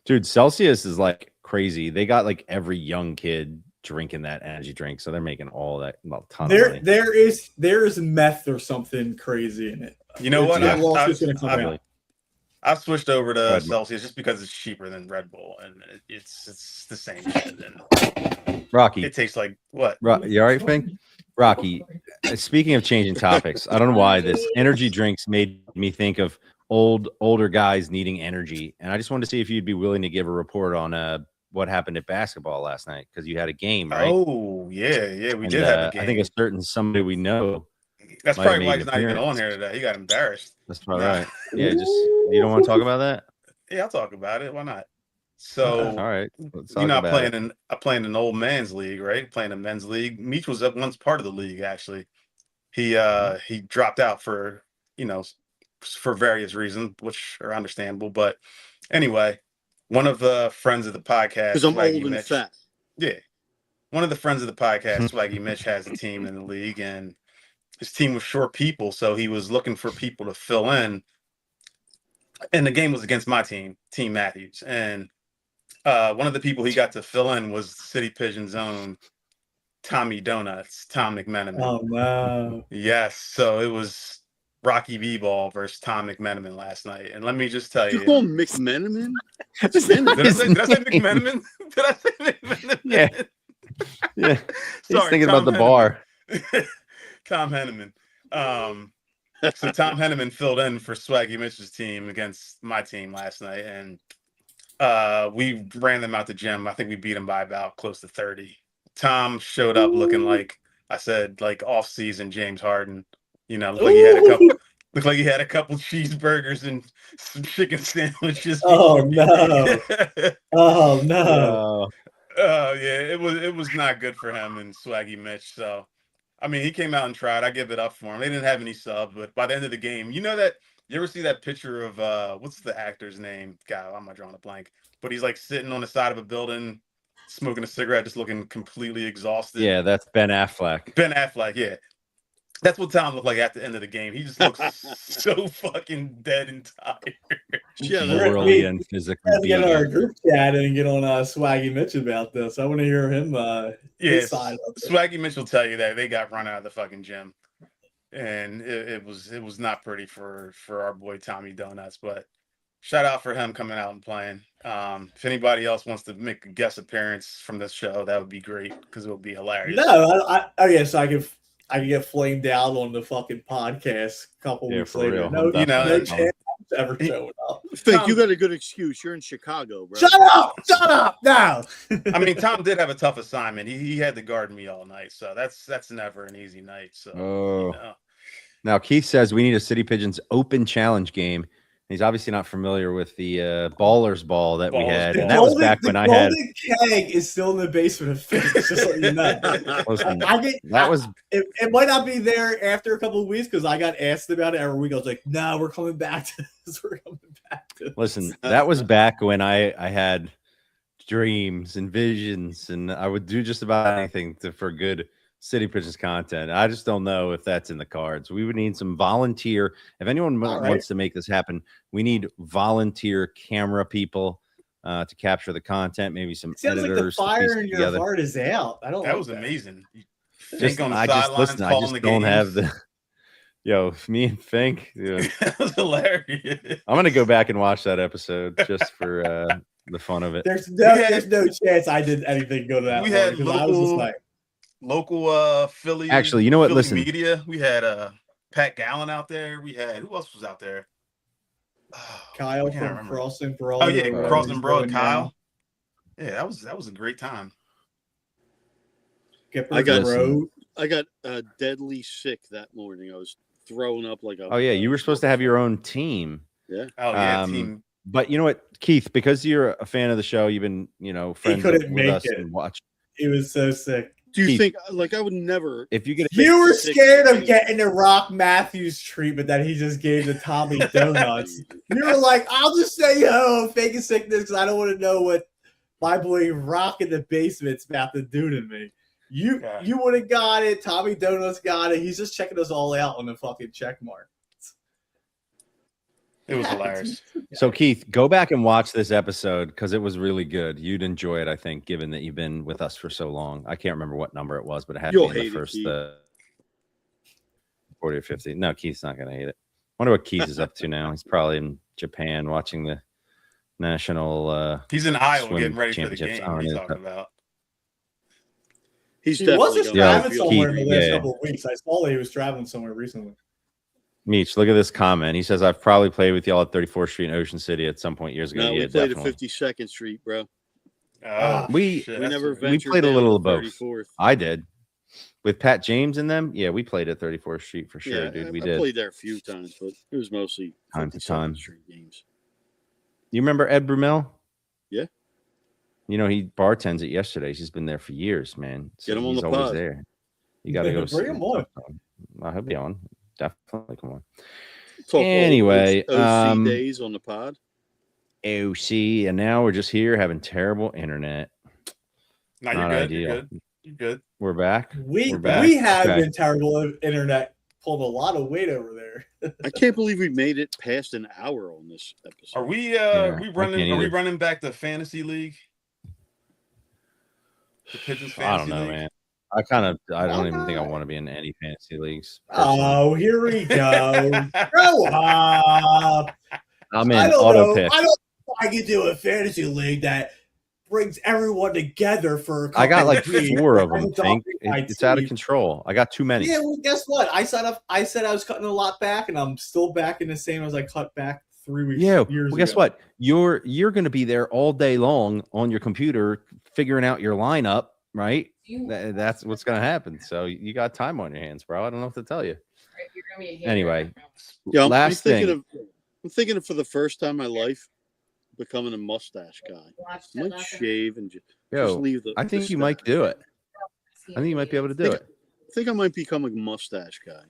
Dude, Celsius is like crazy. They got like every young kid drinking that energy drink, so they're making all that ton of money. There is meth or something crazy in it. You know what? That I've- lawsuit's I've- gonna come I've- out. I've switched over to Red Bull. Celsius just because it's cheaper than Red Bull, and it's the same shit. And Rocky, it tastes like what? you all right, Fink? Rocky, speaking of changing topics, I don't know why this energy drinks made me think of older guys needing energy, and I just wanted to see if you'd be willing to give a report on what happened at basketball last night, because you had a game, right? Oh yeah, we And, did have a game. I think a certain somebody we know. That's might have probably why made he's an not even on appearance. here today. He got embarrassed. That's probably Nah. right. Yeah, just you don't want to talk about that? Yeah, I'll talk about it. Why not? All So right. Let's talk you know, about it. I play in an old man's league, right? Playing a men's league. Meech was at once part of the league, actually. He dropped out for for various reasons, which are understandable. But anyway, one of the friends of the podcast, Because I'm Swaggy old and Mitch, fat. yeah, one of the friends of the podcast, Swaggy Mitch, has a team in the league, and his team was short people, so he was looking for people to fill in. And the game was against my team, Team Matthews, and one of the people he got to fill in was City Pigeon's own Tommy Donuts, Tom McMenamin. Oh no! Yes, so it was Rocky B-Ball versus Tom McMenamin last night, and let me just tell You you. call him McMenamin? Did I say McMenamin? Did I say McMenamin? Yeah. Yeah. He's Sorry, thinking Tom about the bar. Tom Henneman. So Tom Henneman filled in for Swaggy Mitch's team against my team last night, and we ran them out the gym. I think we beat them by about close to 30. Tom showed up looking like I said, like off-season James Harden. Looked like he had a couple cheeseburgers and some chicken sandwiches. Oh no! Oh no! Yeah, it was not good for him and Swaggy Mitch. So, I mean, he came out and tried. I give it up for him. They didn't have any subs, but by the end of the game, you ever see that picture of what's the actor's name? God, I'm not drawing a blank. But he's like sitting on the side of a building, smoking a cigarette, just looking completely exhausted. Yeah, that's Ben Affleck. Ben Affleck, yeah. That's what Tom looked like at the end of the game. He just looks so fucking dead and tired. Yeah, Morally and physically. Let's get beaten. our group chat and get on Swaggy Mitch about this. I want to hear him. His side of it. Swaggy Mitch will tell you that they got run out of the fucking gym, and it was not pretty for our boy Tommy Donuts. But shout out for him coming out and playing. If anybody else wants to make a guest appearance from this show, that would be great because it would be hilarious. No, I guess I could get flamed out on the fucking podcast a couple weeks for later. real. No, You know, no chance ever showing up. Fink, you got a good excuse. You're in Chicago, bro. Shut up! Shut up! No. I mean, Tom did have a tough assignment. He had to guard me all night, so that's never an easy night. So Oh. Now Keith says we need a City Pigeons open challenge game. He's obviously not familiar with the Ballers Ball that we Ballers had, Ball. and that was back when I had. The keg is still in the basement of Fink. Just so you know. Listen, That was. It might not be there after a couple of weeks because I got asked about it every week. I was like, "No, we're coming back to this. We're coming back to this." Listen, that was back when I had dreams and visions, and I would do just about anything for good City Pigeons content. I just don't know if that's in the cards. We would need some volunteer. If anyone wants to make this happen, we need volunteer camera people, to capture the content. Maybe some Sounds like the editors. fire in your heart is out. I don't. That like was that. amazing. Just, on the I just sidelines listen. I calling just the don't games. have the. Yo, me and Fink. Dude, That was hilarious. I'm gonna go back and watch that episode just for the fun of it. There's no chance I did anything good to that. We had because I was just like, local Philly. Actually, you know what? Philly Listen. media. We had Pat Gallen out there. We had who else was out there? Kyle I can't from remember. Crossing Broad. Oh yeah, Right. Crossing Broad. Doing Kyle. Yeah, that was a great time. I got- Road. I got deadly sick that morning. I was throwing up like a. Oh yeah, you were supposed to have your own team. Yeah. Oh yeah, team. But you know what, Keith? Because you're a fan of the show, you've been friends couldn't with make us it. and watch. He was so sick. Do you Keith. think like I would never? If you get You were sick scared of thing. getting the Rock Matthews treatment that he just gave to Tommy Donuts. You were like, I'll just stay home, fake a sickness, because I don't want to know what my boy Rock in the basement's about to do to me. You would have got it. Tommy Donuts got it. He's just checking us all out on the fucking check mark. It was hilarious. So Keith, go back and watch this episode because it was really good. You'd enjoy it, I think, given that you've been with us for so long. I can't remember what number it was, but it had to You'll be in hate the it, first Keith. 40 or 50. No, Keith's not going to hate it. Wonder what Keith is up to now. He's probably in Japan watching the national. He's in Iowa swim getting ready for the championships. game. I don't What are you know. talking about? He's He was definitely just going to traveling feel somewhere in great. the last Yeah. couple of weeks. I saw that he was traveling somewhere recently. Meech, look at this comment. He says, I've probably played with y'all at 34th Street in Ocean City at some point years ago. No, Yeah, we played definitely. at 52nd Street, bro. We- shit, We that's never right. ventured played a down little to of both. 34th. I did. With Pat James and them, yeah, we played at 34th Street for sure, Yeah, dude. We I did. played there a few times, but it was mostly Time to 52nd time. Street games. You remember Ed Brumel? Yeah. You know, he bartends at Yesterday's. He's been there for years, man. So Get him on he's the always pod. there. You got to go. Bring him on. He'll be on. Definitely come on. Talk all Anyway, OC days on the pod. OC, and now we're just here having terrible internet. No, you're Not good. ideal. You're good. You're good. We're back. We We're back. have Okay. been terrible at internet. Pulled a lot of weight over there. I can't believe we made it past an hour on this episode. Are we Yeah, we I running can't are we either. running back the fantasy league? The Pigeons I fantasy don't know, league? man. I don't even think I want to be in any fantasy leagues. Oh, here we go. Grow up. I'm I in don't auto know. pick. I don't know if I can do a fantasy league that brings everyone together for a couple I got like of weeks. 4 of I'm them. adopting Think my it's out of team. control. I got too many. Yeah, well, guess what? I said I was cutting a lot back, and I'm still back in the same as I cut back 3 weeks. Yeah. years Well, guess ago. what? You're going to be there all day long on your computer figuring out your lineup, right? That's what's going to happen. So you got time on your hands, bro. I don't know what to tell you. You're gonna be a hater. Anyway, Yeah, I'm last thinking thing. I'm thinking of for the first time in my life becoming a mustache guy. Watch I might that shave and just Yo, leave the. I think the you might stash. do it. I think you might be able to do it. I think I might become a mustache guy.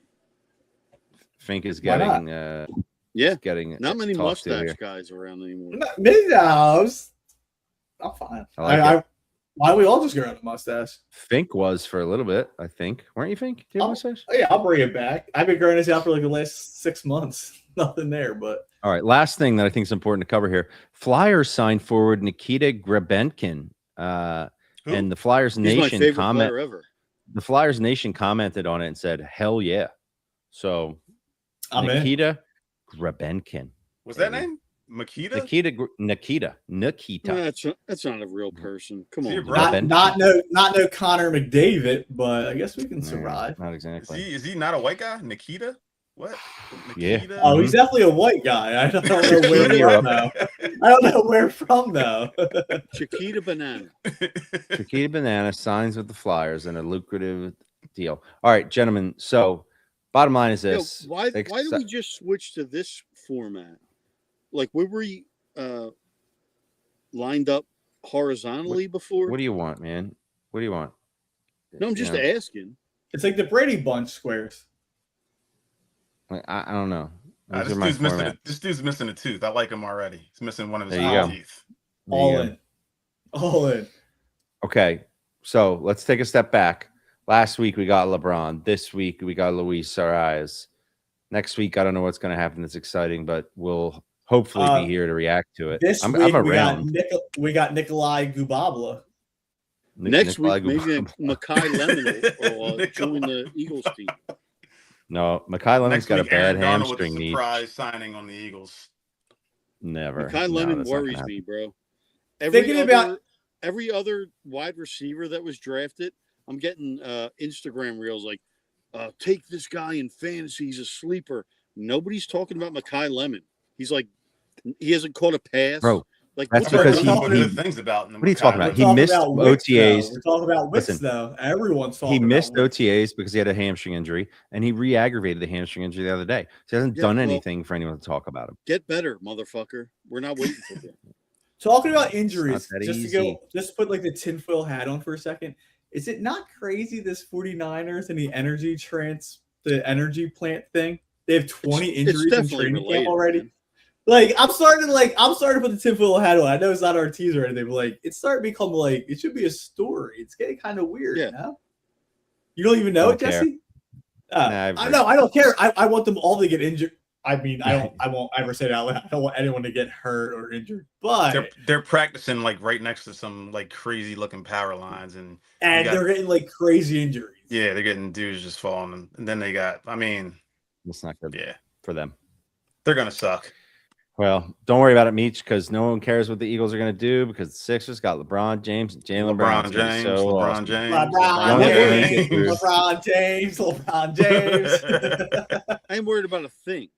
Fink is Why not? getting Yeah, getting not many talked to mustache here. guys around anymore. Midhouse. I'm fine. I like it. Why don't we all just grow out a mustache? Fink was for a little bit, I think. Weren't you, Fink? Do you have a mustache? Oh, yeah, I'll bring it back. I've been growing this out for like the last 6 months. Nothing there, but All right. Last thing that I think is important to cover here. Flyers signed forward Nikita Grebenkin. Who? And the Flyers He's my Nation favorite comment. player ever. The Flyers Nation commented on it and said, "Hell yeah!" So I'm in. Nikita Grebenkin. Was that name? Makita? Nikita. No, that's not a real person. Come See, on, bro. man. Not no Connor McDavid, but I guess we can survive. Not exactly. Is he not a white guy? Nikita? What? Yeah. Nikita? Oh, he's definitely a white guy. I don't know where from though. I don't know where from though. Chiquita Banana. Chiquita Banana signs with the Flyers in a lucrative deal. All right, gentlemen. So, bottom line is Yo, this: why did we just switch to this format? Like, were we lined up horizontally before? What do you want, man? What do you want? No, I'm just You know, asking. It's like the Brady Bunch squares. like, I don't know. This Those are my dude's missing a tooth. I like him already. He's missing one of his There you front go. teeth. There you All go. in. All in. Okay, so let's take a step back. Last week we got LeBron. This week we got Luis Arraez. Next week I don't know what's going to happen. That's exciting, but we'll hopefully be here to react to it. This I'm week around. we got Nikolai Gubabla. Next week, maybe Makai Lemon will join the Eagles team. No, Makai Lemon's got a bad Aaron Donald hamstring with a knee. surprise signing on the Eagles. Never. Makai Lemon that's not gonna worries happen. me, bro. Every other wide receiver that was drafted, I'm getting Instagram reels like, take this guy in fantasy. He's a sleeper. Nobody's talking about Makai Lemon. He's like, he hasn't caught a pass. Bro, like that's what because the- things about what are you talking about? We're He missed talking about OTAs. We're talking about Wicks, Listen, though. Everyone's talking He missed about Wicks. OTAs because he had a hamstring injury, and he re-aggravated the hamstring injury the other day. So he hasn't done anything for anyone to talk about him. Get better, motherfucker. We're not waiting for you. Talking about injuries, that just easy. to put like the tinfoil hat on for a second. Is it not crazy this 49ers and the energy plant thing? They have 20 injuries in training camp already. Man. Like I'm starting to put the tinfoil hat on. I know it's not our tease or anything, but like it's starting to become like it should be a story. It's getting kind of weird, Yeah. you know? You don't even know it, Don't care. Jesse? Nah, I know, I don't care. I want them all to get injured. I mean, I won't ever say that out loud. I don't want anyone to get hurt or injured. But they're practicing like right next to some like crazy looking power lines and they're getting like crazy injuries. Yeah, they're getting dudes just falling. And then they got It's not good yeah, for them. they're gonna suck. Well, don't worry about it, Meech, because no one cares what the Eagles are going to do because the Sixers got LeBron James and Jalen Brown. LeBron James. LeBron James. I ain't worried about a thing.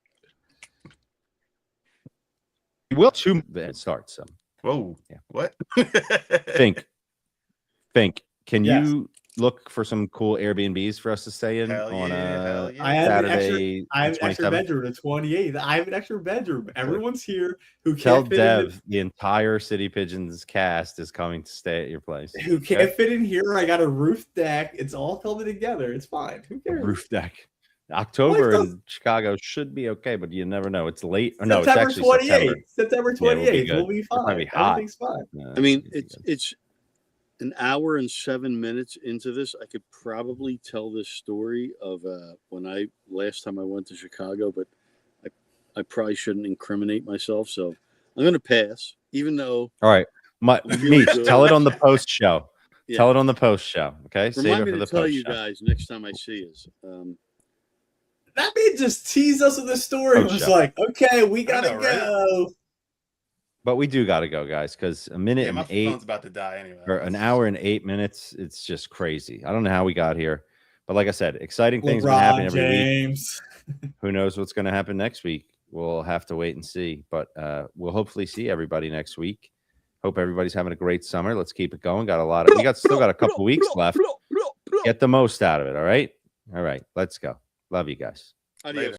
We will it starts. So. Whoa. Yeah. What? Think. Can Yes. you look for some cool Airbnbs for us to stay in Hell on yeah. I have Saturday? I have an extra 27th? bedroom, the 28th. I have an extra bedroom. Everyone's here who Tell can't fit Dev the entire City Pigeons cast is coming to stay at your place. who can't fit in here. I got a roof deck. It's all coming together. It's fine. Who cares? Roof deck. October Well, in Chicago should be okay, but you never know. It's late. Or no, it's September actually 28th. September. September Yeah, we'll be 28th. good. We'll be It's gonna fine. be hot. Everything's fine. No, I mean, it'll be good. it's an hour and 7 minutes into this. I could probably tell this story of when last time I went to Chicago, but I probably shouldn't incriminate myself, so I'm going to pass. Even though, All right, Meech, good. tell it on the post show. Yeah. Tell it on the post show. Okay, save remind it me for to the tell post you show. guys next time I see us. That man just teased us with the story. Oh, It was shut like, okay, we gotta know, right? go. But we do got to go, guys, because a minute Yeah, my and eight phone's about to die anyway. or an hour and 8 minutes, it's just crazy. I don't know how we got here, but like I said, exciting things gonna happen LeBron every week. James. Who knows what's going to happen next week? We'll have to wait and see. But we'll hopefully see everybody next week. Hope everybody's having a great summer. Let's keep it going. Still got a couple weeks left. Get the most out of it. All right. Let's go. Love you guys. Adios. Later.